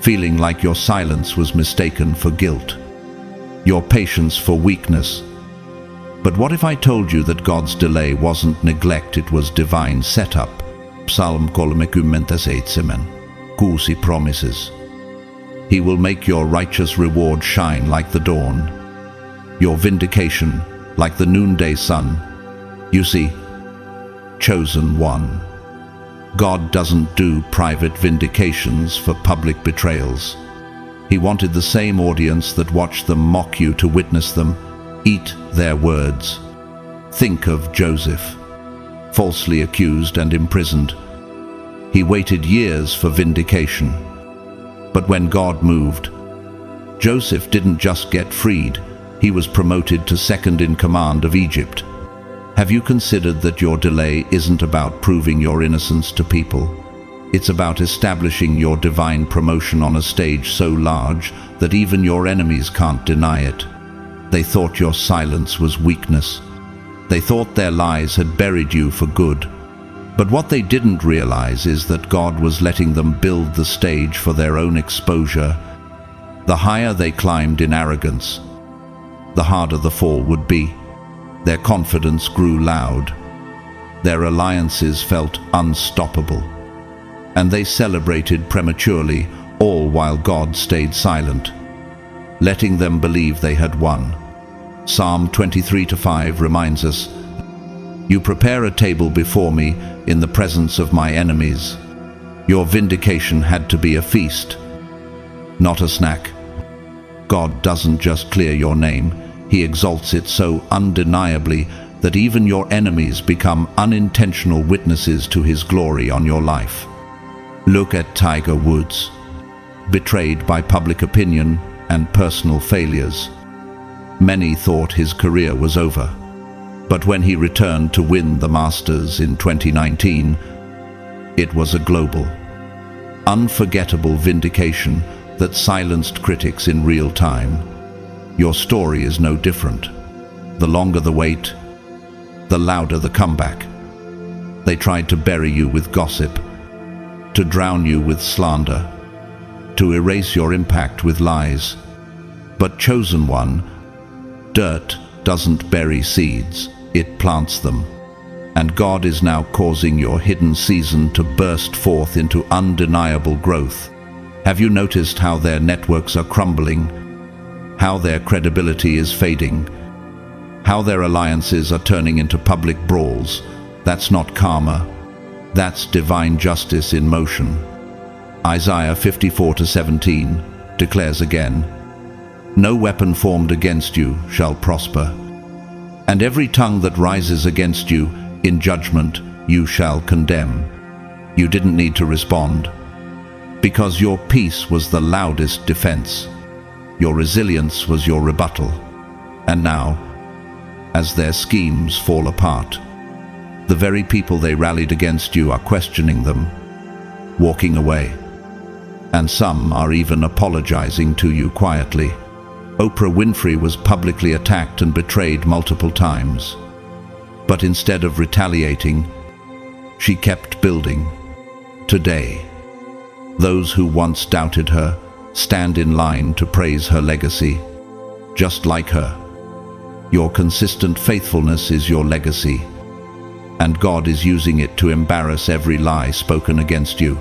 feeling like your silence was mistaken for guilt, your patience for weakness. But what if I told you that God's delay wasn't neglect, it was divine setup? Psalm 36:6 promises. He will make your righteous reward shine like the dawn, your vindication like the noonday sun. You see, chosen one, God doesn't do private vindications for public betrayals. He wanted the same audience that watched them mock you to witness them, eat their words. Think of Joseph, falsely accused and imprisoned. He waited years for vindication. But when God moved, Joseph didn't just get freed, He was promoted to second in command of Egypt. Have you considered that your delay isn't about proving your innocence to people? It's about establishing your divine promotion on a stage so large that even your enemies can't deny it. They thought your silence was weakness. They thought their lies had buried you for good. But what they didn't realize is that God was letting them build the stage for their own exposure. The higher they climbed in arrogance, the harder the fall would be. Their confidence grew loud. Their alliances felt unstoppable. And they celebrated prematurely, all while God stayed silent, letting them believe they had won. Psalm 23:5 reminds us, "You prepare a table before me in the presence of my enemies." Your vindication had to be a feast, not a snack. God doesn't just clear your name, He exalts it so undeniably that even your enemies become unintentional witnesses to His glory on your life. Look at Tiger Woods, betrayed by public opinion and personal failures. Many thought his career was over. But when he returned to win the Masters in 2019, it was a global, unforgettable vindication that silenced critics in real time. Your story is no different. The longer the wait, the louder the comeback. They tried to bury you with gossip, to drown you with slander, to erase your impact with lies. But chosen one, dirt doesn't bury seeds, it plants them. And God is now causing your hidden season to burst forth into undeniable growth. Have you noticed how their networks are crumbling? How their credibility is fading? How their alliances are turning into public brawls? That's not karma. That's divine justice in motion. Isaiah 54:17 declares again, "No weapon formed against you shall prosper, and every tongue that rises against you in judgment you shall condemn." You didn't need to respond, because your peace was the loudest defense. Your resilience was your rebuttal. And now, as their schemes fall apart, the very people they rallied against you are questioning them, walking away. And some are even apologizing to you quietly. Oprah Winfrey was publicly attacked and betrayed multiple times. But instead of retaliating, she kept building. Today, those who once doubted her stand in line to praise her legacy. Just like her, your consistent faithfulness is your legacy, and God is using it to embarrass every lie spoken against you.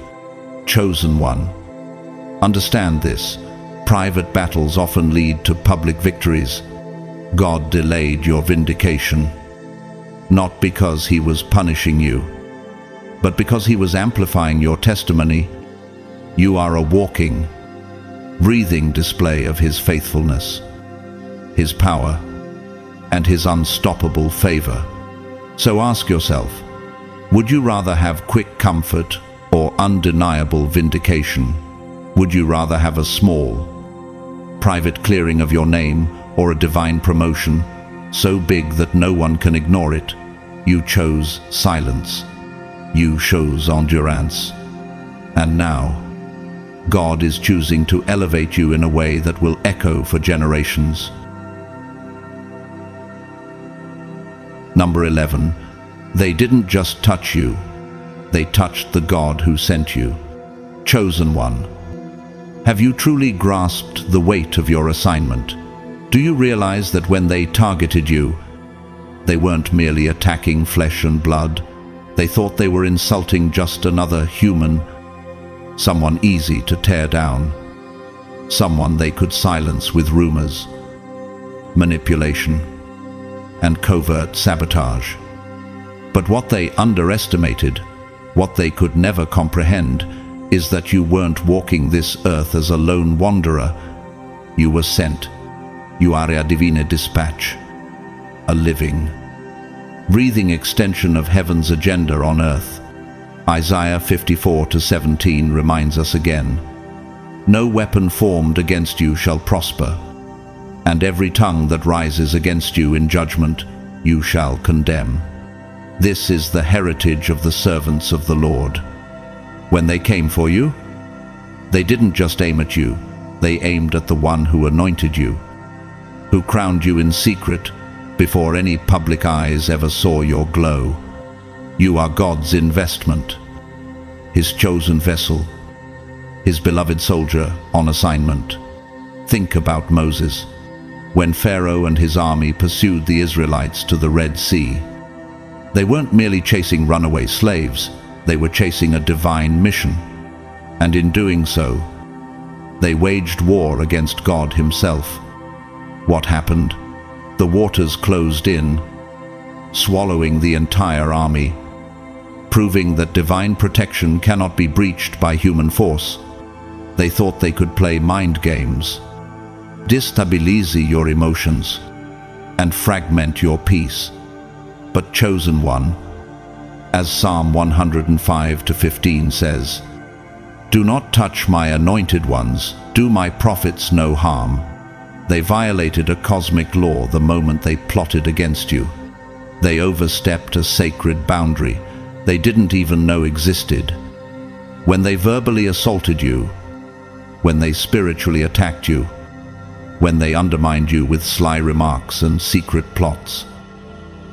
Chosen one, understand this. Private battles often lead to public victories. God delayed your vindication, not because He was punishing you, but because He was amplifying your testimony. You are a walking, breathing display of His faithfulness, His power, and His unstoppable favor. So ask yourself, would you rather have quick comfort or undeniable vindication? Would you rather have a small, private clearing of your name or a divine promotion so big that no one can ignore it? You chose silence. You chose endurance. And now, God is choosing to elevate you in a way that will echo for generations. Number 11. They didn't just touch you. They touched the God who sent you. Chosen one. Have you truly grasped the weight of your assignment? Do you realize that when they targeted you, they weren't merely attacking flesh and blood? They thought they were insulting just another human, someone easy to tear down, someone they could silence with rumors, manipulation, and covert sabotage. But what they underestimated, what they could never comprehend, is that you weren't walking this earth as a lone wanderer. You were sent. You are a divine dispatch, a living, breathing extension of heaven's agenda on earth. Isaiah 54:17 reminds us again, "No weapon formed against you shall prosper, and every tongue that rises against you in judgment you shall condemn. This is the heritage of the servants of the Lord. When they came for you, they didn't just aim at you, they aimed at the one who anointed you, who crowned you in secret before any public eyes ever saw your glow. You are God's investment, His chosen vessel, His beloved soldier on assignment. Think about Moses. When Pharaoh and his army pursued the Israelites to the Red Sea, they weren't merely chasing runaway slaves, they were chasing a divine mission. And in doing so, they waged war against God Himself. What happened? The waters closed in, swallowing the entire army, proving that divine protection cannot be breached by human force. They thought they could play mind games, destabilize your emotions, and fragment your peace. But chosen one, as Psalm 105:15 says, "Do not touch my anointed ones, do my prophets no harm." They violated a cosmic law the moment they plotted against you. They overstepped a sacred boundary they didn't even know existed. When they verbally assaulted you, when they spiritually attacked you, when they undermined you with sly remarks and secret plots,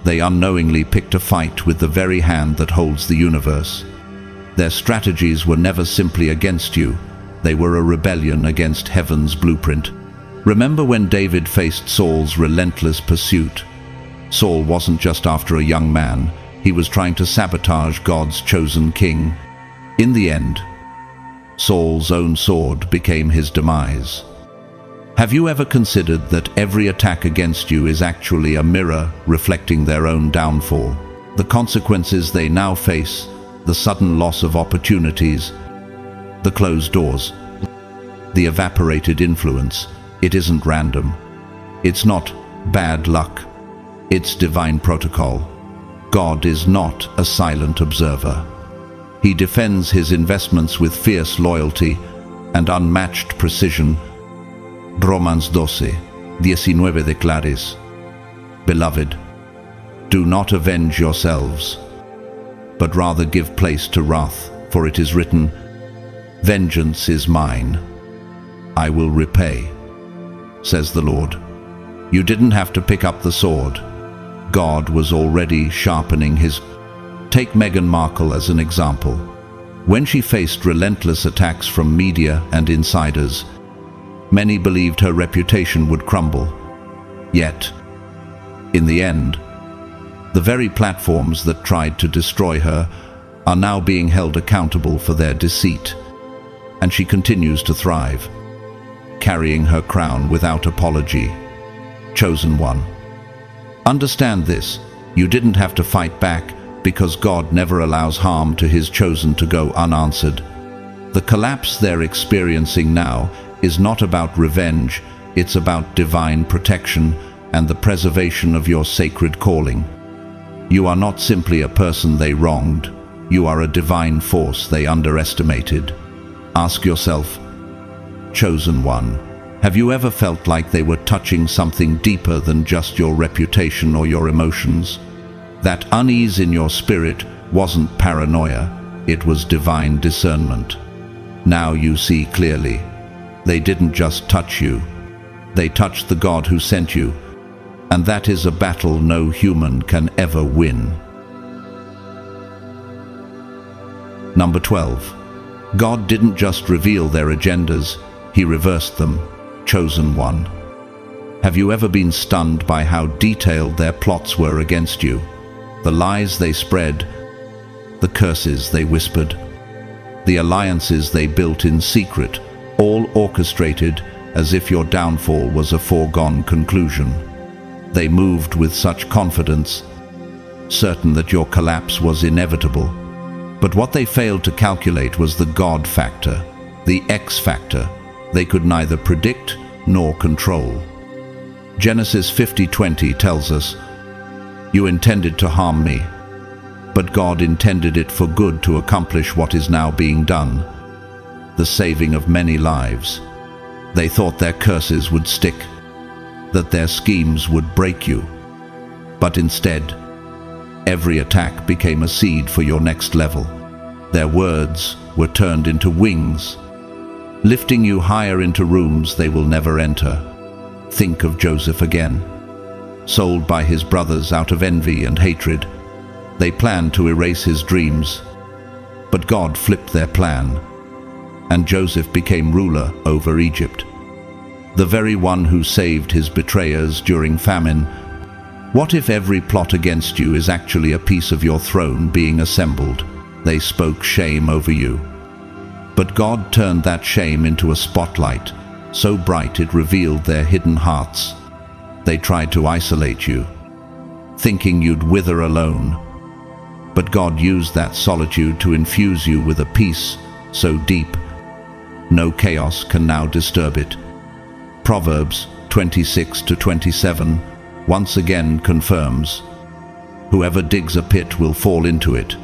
they unknowingly picked a fight with the very hand that holds the universe. Their strategies were never simply against you, they were a rebellion against heaven's blueprint. Remember when David faced Saul's relentless pursuit? Saul wasn't just after a young man, he was trying to sabotage God's chosen king. In the end, Saul's own sword became his demise. Have you ever considered that every attack against you is actually a mirror reflecting their own downfall? The consequences they now face, the sudden loss of opportunities, the closed doors, the evaporated influence, it isn't random. It's not bad luck. It's divine protocol. God is not a silent observer. He defends His investments with fierce loyalty and unmatched precision. Romans 12:19 declares, "Beloved, do not avenge yourselves, but rather give place to wrath, for it is written, 'Vengeance is mine, I will repay,' says the Lord." You didn't have to pick up the sword. God was already sharpening His. Take Meghan Markle as an example. When she faced relentless attacks from media and insiders, many believed her reputation would crumble. Yet, in the end, the very platforms that tried to destroy her are now being held accountable for their deceit, and she continues to thrive, carrying her crown without apology. Chosen one. Understand this, you didn't have to fight back, because God never allows harm to His chosen to go unanswered. The collapse they're experiencing now is not about revenge, it's about divine protection and the preservation of your sacred calling. You are not simply a person they wronged, you are a divine force they underestimated. Ask yourself, chosen one, have you ever felt like they were touching something deeper than just your reputation or your emotions? That unease in your spirit wasn't paranoia, it was divine discernment. Now you see clearly. They didn't just touch you, they touched the God who sent you, and that is a battle no human can ever win. Number 12. God didn't just reveal their agendas, He reversed them. Chosen one. Have you ever been stunned by how detailed their plots were against you? The lies they spread, the curses they whispered, the alliances they built in secret, all orchestrated as if your downfall was a foregone conclusion. They moved with such confidence, certain that your collapse was inevitable. But what they failed to calculate was the God factor, the X factor, they could neither predict nor control. Genesis 50:20 tells us, "You intended to harm me, but God intended it for good to accomplish what is now being done, the saving of many lives." They thought their curses would stick. that their schemes would break you. But instead, every attack became a seed for your next level. Their words were turned into wings, lifting you higher into rooms they will never enter. Think of Joseph again. Sold by his brothers out of envy and hatred, they planned to erase his dreams. But God flipped their plan, and Joseph became ruler over Egypt, the very one who saved his betrayers during famine. What if every plot against you is actually a piece of your throne being assembled? They spoke shame over you. But God turned that shame into a spotlight, so bright it revealed their hidden hearts. They tried to isolate you, thinking you'd wither alone. But God used that solitude to infuse you with a peace so deep, no chaos can now disturb it. Proverbs 26-27 once again confirms, whoever digs a pit will fall into it.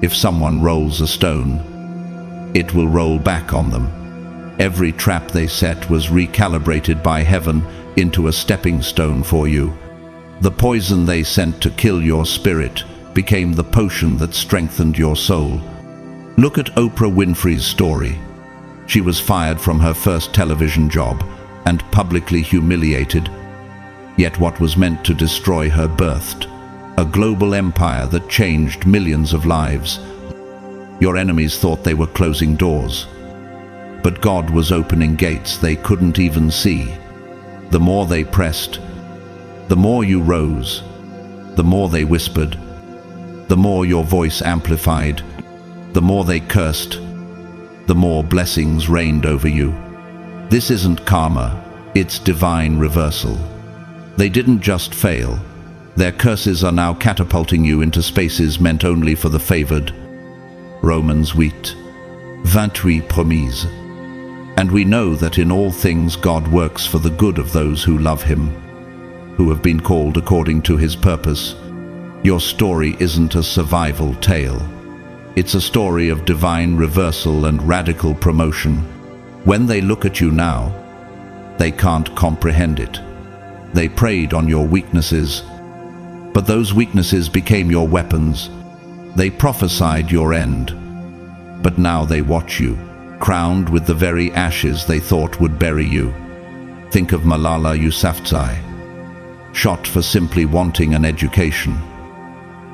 If someone rolls a stone, it will roll back on them. Every trap they set was recalibrated by heaven into a stepping stone for you. The poison they sent to kill your spirit became the potion that strengthened your soul. Look at Oprah Winfrey's story. She was fired from her first television job and publicly humiliated. Yet what was meant to destroy her birthed a global empire that changed millions of lives. Your enemies thought they were closing doors, but God was opening gates they couldn't even see. The more they pressed, the more you rose. The more they whispered, the more your voice amplified. The more they cursed, the more blessings reigned over you. This isn't karma, it's divine reversal. They didn't just fail. Their curses are now catapulting you into spaces meant only for the favored. Romans 8:28 promise. And we know that in all things God works for the good of those who love him, who have been called according to his purpose. Your story isn't a survival tale. It's a story of divine reversal and radical promotion. When they look at you now, they can't comprehend it. They preyed on your weaknesses, but those weaknesses became your weapons. They prophesied your end, but now they watch you, crowned with the very ashes they thought would bury you. Think of Malala Yousafzai, shot for simply wanting an education.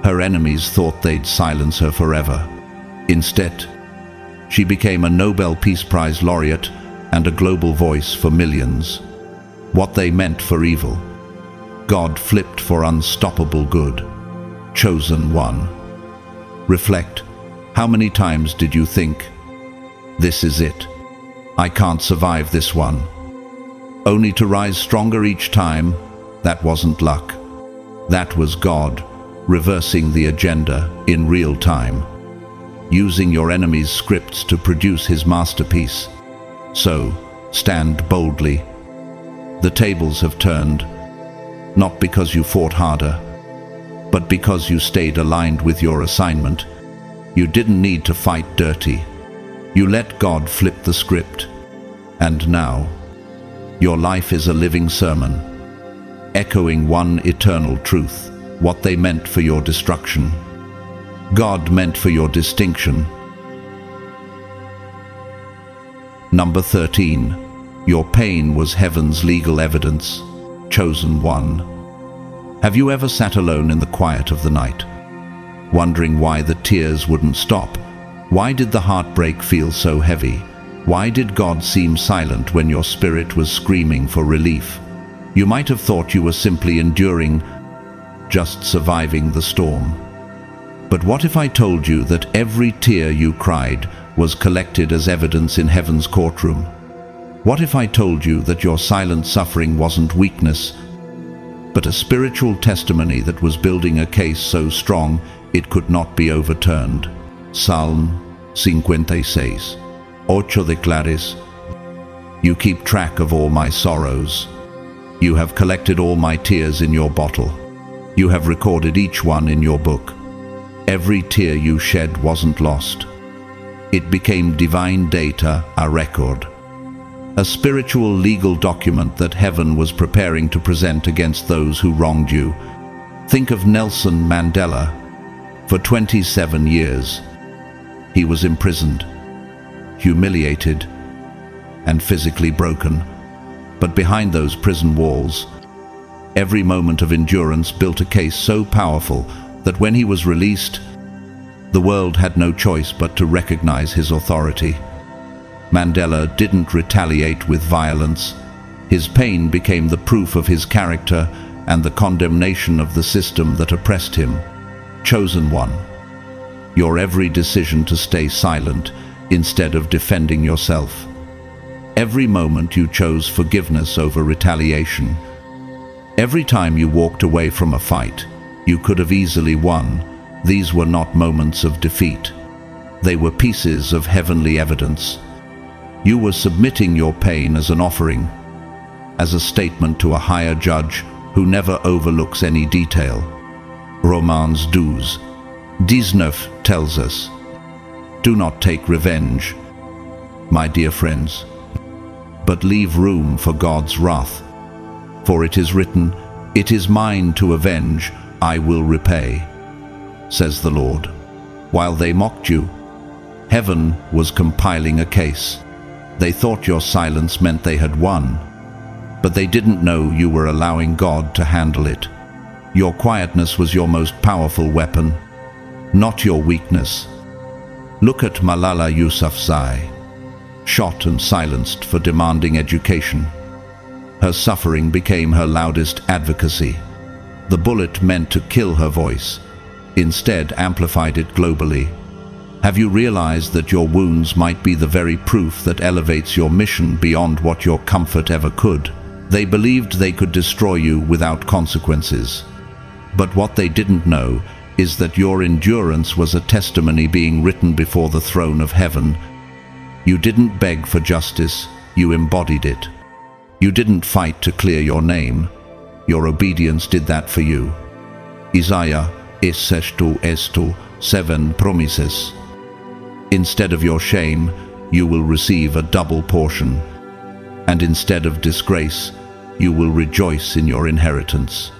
Her enemies thought they'd silence her forever. Instead, she became a Nobel Peace Prize laureate and a global voice for millions. What they meant for evil, God flipped for unstoppable good. Chosen one. Reflect. How many times did you think, this is it, I can't survive this one? Only to rise stronger each time. That wasn't luck. That was God reversing the agenda in real time, using your enemy's scripts to produce his masterpiece. So, stand boldly. The tables have turned, not because you fought harder, but because you stayed aligned with your assignment. You didn't need to fight dirty. You let God flip the script. And now, your life is a living sermon, echoing one eternal truth. What they meant for your destruction, God meant for your distinction. Number 13. Your pain was heaven's legal evidence. Chosen one. Have you ever sat alone in the quiet of the night, wondering why the tears wouldn't stop? Why did the heartbreak feel so heavy? Why did God seem silent when your spirit was screaming for relief? You might have thought you were simply enduring, just surviving the storm. But what if I told you that every tear you cried was collected as evidence in heaven's courtroom? What if I told you that your silent suffering wasn't weakness, but a spiritual testimony that was building a case so strong it could not be overturned? Psalm 56, 8 declares, you keep track of all my sorrows. You have collected all my tears in your bottle. You have recorded each one in your book. Every tear you shed wasn't lost. It became divine data, a record. a spiritual legal document that heaven was preparing to present against those who wronged you. Think of Nelson Mandela. For 27 years, he was imprisoned, humiliated, and physically broken. But behind those prison walls, every moment of endurance built a case so powerful that when he was released, the world had no choice but to recognize his authority. Mandela didn't retaliate with violence. His pain became the proof of his character and the condemnation of the system that oppressed him. Chosen one, your every decision to stay silent instead of defending yourself. Every moment you chose forgiveness over retaliation. Every time you walked away from a fight you could have easily won, these were not moments of defeat. They were pieces of heavenly evidence. You were submitting your pain as an offering, as a statement to a higher judge who never overlooks any detail. Romans 12:19 tells us, "Do not take revenge, my dear friends, but leave room for God's wrath. For it is written, 'It is mine to avenge, I will repay,' says the Lord." While they mocked you, heaven was compiling a case. They thought your silence meant they had won, but they didn't know you were allowing God to handle it. Your quietness was your most powerful weapon, not your weakness. Look at Malala Yousafzai, shot and silenced for demanding education. Her suffering became her loudest advocacy. The bullet meant to kill her voice, instead amplified it globally. Have you realized that your wounds might be the very proof that elevates your mission beyond what your comfort ever could? They believed they could destroy you without consequences. But what they didn't know is that your endurance was a testimony being written before the throne of heaven. You didn't beg for justice, you embodied it. You didn't fight to clear your name. Your obedience did that for you. Isaiah 7 promises. Instead of your shame, you will receive a double portion. And instead of disgrace, you will rejoice in your inheritance.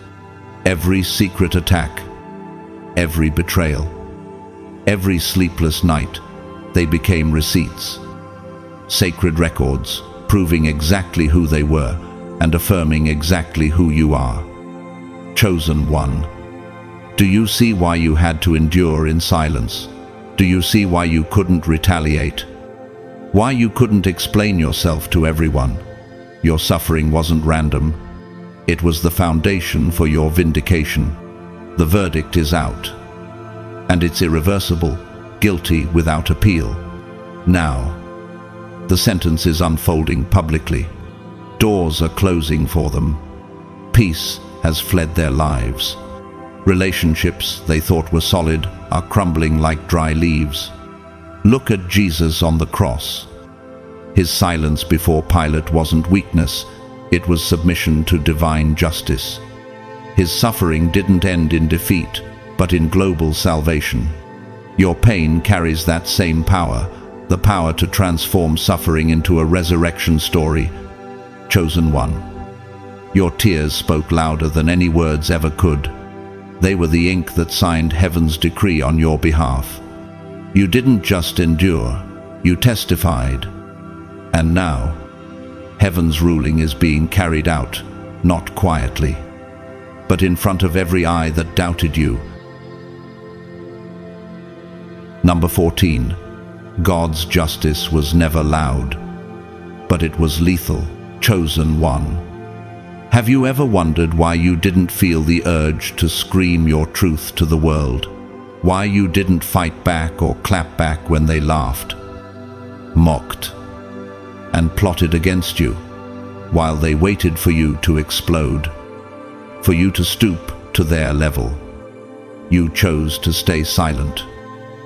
Every secret attack, every betrayal, every sleepless night, they became receipts. Sacred records, proving exactly who they were and affirming exactly who you are. Chosen one. Do you see why you had to endure in silence? Do you see why you couldn't retaliate? Why you couldn't explain yourself to everyone? Your suffering wasn't random. It was the foundation for your vindication. The verdict is out. And it's irreversible, guilty without appeal. Now, the sentence is unfolding publicly. Doors are closing for them. Peace has fled their lives. Relationships they thought were solid are crumbling like dry leaves. Look at Jesus on the cross. His silence before Pilate wasn't weakness, it was submission to divine justice. His suffering didn't end in defeat, but in global salvation. Your pain carries that same power, the power to transform suffering into a resurrection story. Chosen one. Your tears spoke louder than any words ever could. They were the ink that signed heaven's decree on your behalf. You didn't just endure, you testified. And now, heaven's ruling is being carried out, not quietly, but in front of every eye that doubted you. Number 14. God's justice was never loud, but it was lethal. Chosen one. Have you ever wondered why you didn't feel the urge to scream your truth to the world? Why you didn't fight back or clap back when they laughed, mocked, and plotted against you, while they waited for you to explode, for you to stoop to their level? You chose to stay silent.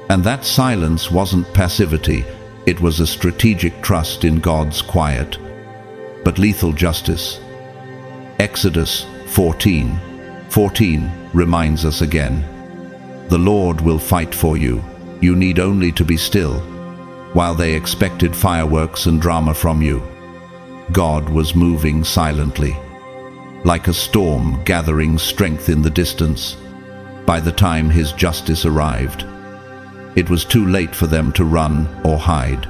And that silence wasn't passivity, it was a strategic trust in God's quiet, but lethal justice. Exodus 14:14 reminds us again, "The Lord will fight for you. You need only to be still," while they expected fireworks and drama from you. God was moving silently, like a storm gathering strength in the distance. By the time his justice arrived, it was too late for them to run or hide.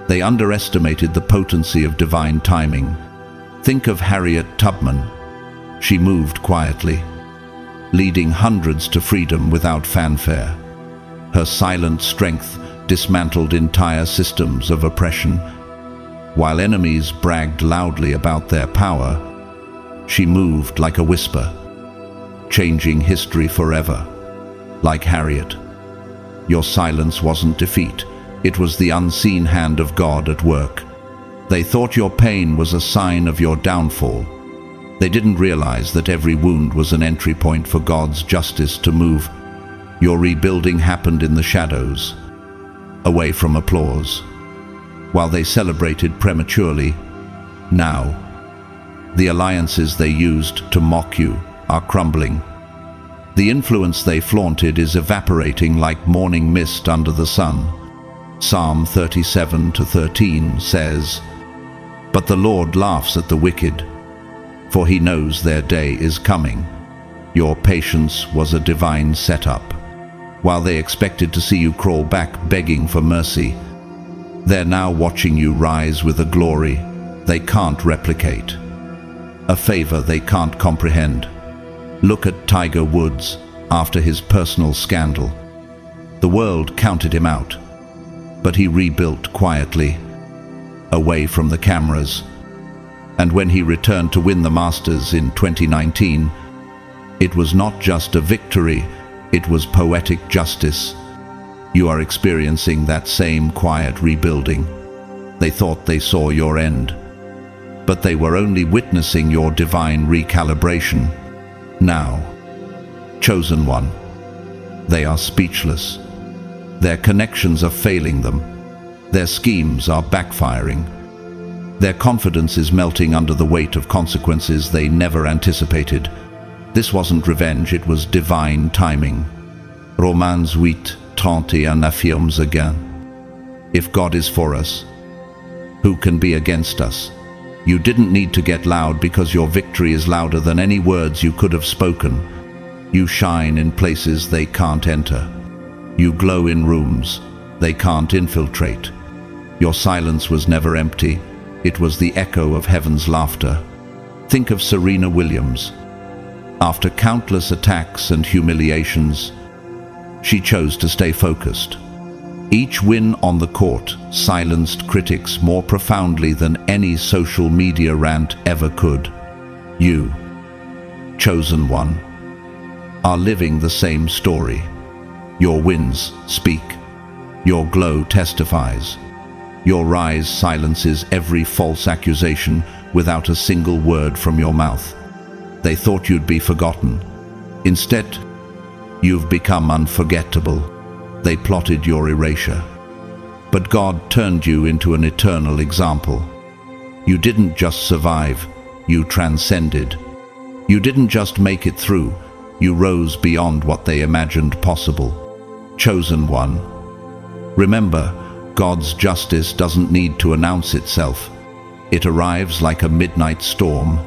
They underestimated the potency of divine timing. Think of Harriet Tubman. She moved quietly, leading hundreds to freedom without fanfare. Her silent strength dismantled entire systems of oppression. While enemies bragged loudly about their power, she moved like a whisper, changing history forever. Like Harriet, your silence wasn't defeat. It was the unseen hand of God at work. They thought your pain was a sign of your downfall. They didn't realize that every wound was an entry point for God's justice to move. Your rebuilding happened in the shadows, away from applause. While they celebrated prematurely, now, the alliances they used to mock you are crumbling. The influence they flaunted is evaporating like morning mist under the sun. Psalm 37:13 says, "But the Lord laughs at the wicked, for he knows their day is coming." Your patience was a divine setup. While they expected to see you crawl back begging for mercy, they're now watching you rise with a glory they can't replicate, a favor they can't comprehend. Look at Tiger Woods after his personal scandal. The world counted him out, but he rebuilt quietly, away from the cameras. And when he returned to win the Masters in 2019, it was not just a victory, it was poetic justice. You are experiencing that same quiet rebuilding. They thought they saw your end, but they were only witnessing your divine recalibration. Now, chosen one, they are speechless. Their connections are failing them. Their schemes are backfiring. Their confidence is melting under the weight of consequences they never anticipated. This wasn't revenge, it was divine timing. Romans 8:31 affirms again, "If God is for us, who can be against us?" You didn't need to get loud because your victory is louder than any words you could have spoken. You shine in places they can't enter. You glow in rooms they can't infiltrate. Your silence was never empty. It was the echo of heaven's laughter. Think of Serena Williams. After countless attacks and humiliations, she chose to stay focused. Each win on the court silenced critics more profoundly than any social media rant ever could. You, chosen one, are living the same story. Your wins speak. Your glow testifies. Your rise silences every false accusation without a single word from your mouth. They thought you'd be forgotten. Instead, you've become unforgettable. They plotted your erasure. But God turned you into an eternal example. You didn't just survive, you transcended. You didn't just make it through, you rose beyond what they imagined possible. Chosen one, remember, God's justice doesn't need to announce itself. It arrives like a midnight storm,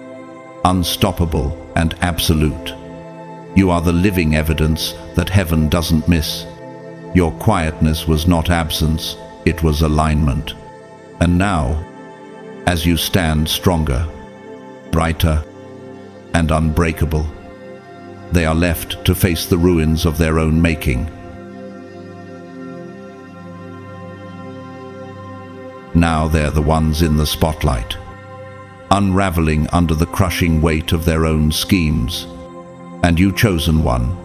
unstoppable and absolute. You are the living evidence that heaven doesn't miss. Your quietness was not absence, it was alignment. And now, as you stand stronger, brighter, and unbreakable, they are left to face the ruins of their own making. Now they're the ones in the spotlight, unraveling under the crushing weight of their own schemes. And you, chosen one,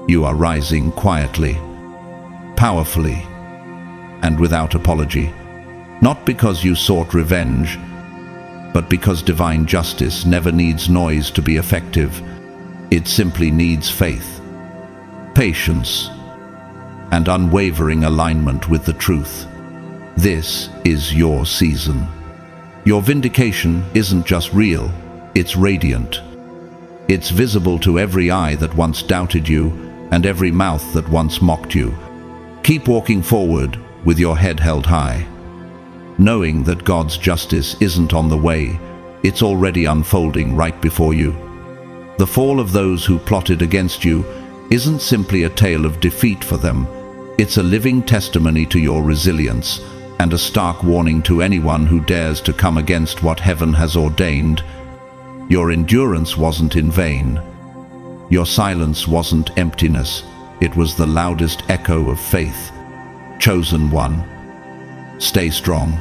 you are rising quietly, powerfully, and without apology. Not because you sought revenge, but because divine justice never needs noise to be effective. It simply needs faith, patience, and unwavering alignment with the truth. This is your season. Your vindication isn't just real, it's radiant. It's visible to every eye that once doubted you and every mouth that once mocked you. Keep walking forward with your head held high. knowing that God's justice isn't on the way, it's already unfolding right before you. The fall of those who plotted against you isn't simply a tale of defeat for them. It's a living testimony to your resilience and a stark warning to anyone who dares to come against what heaven has ordained. Your endurance wasn't in vain. Your silence wasn't emptiness. It was the loudest echo of faith. Chosen one, stay strong.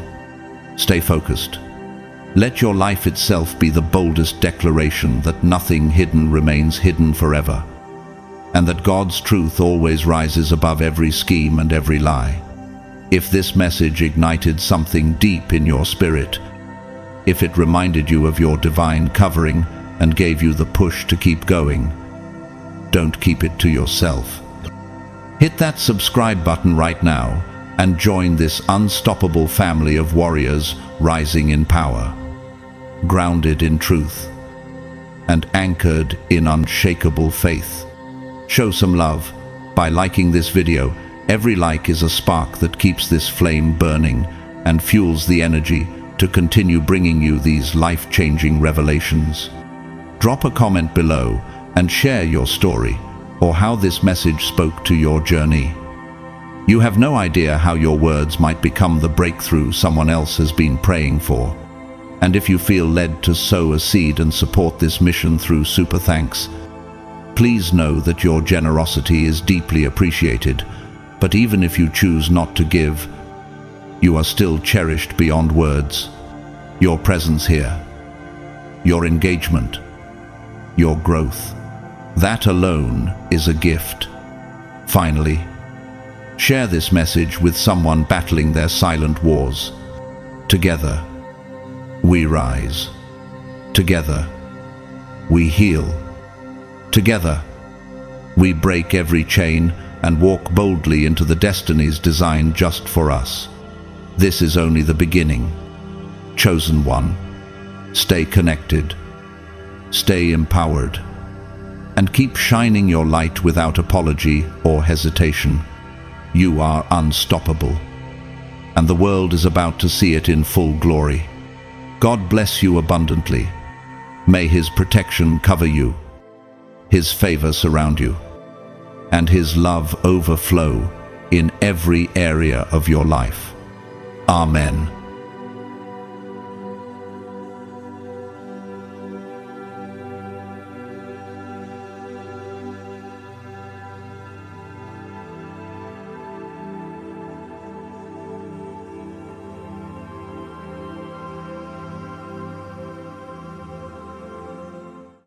Stay focused. Let your life itself be the boldest declaration that nothing hidden remains hidden forever, and that God's truth always rises above every scheme and every lie. If this message ignited something deep in your spirit, if it reminded you of your divine covering and gave you the push to keep going, don't keep it to yourself. Hit that subscribe button right now and join this unstoppable family of warriors rising in power, grounded in truth, and anchored in unshakable faith. Show some love by liking this video. Every like is a spark that keeps this flame burning and fuels the energy to continue bringing you these life-changing revelations. Drop a comment below and share your story or how this message spoke to your journey. You have no idea how your words might become the breakthrough someone else has been praying for. And if you feel led to sow a seed and support this mission through super thanks, please know that your generosity is deeply appreciated. But even if you choose not to give, you are still cherished beyond words. Your presence here, your engagement, your growth, that alone is a gift. Finally, share this message with someone battling their silent wars. Together, we rise. Together, we heal. Together, we break every chain and walk boldly into the destinies designed just for us. This is only the beginning. Chosen one, stay connected, stay empowered, and keep shining your light without apology or hesitation. You are unstoppable, and the world is about to see it in full glory. God bless you abundantly. May His protection cover you, His favor surround you, and His love overflow in every area of your life. Amen.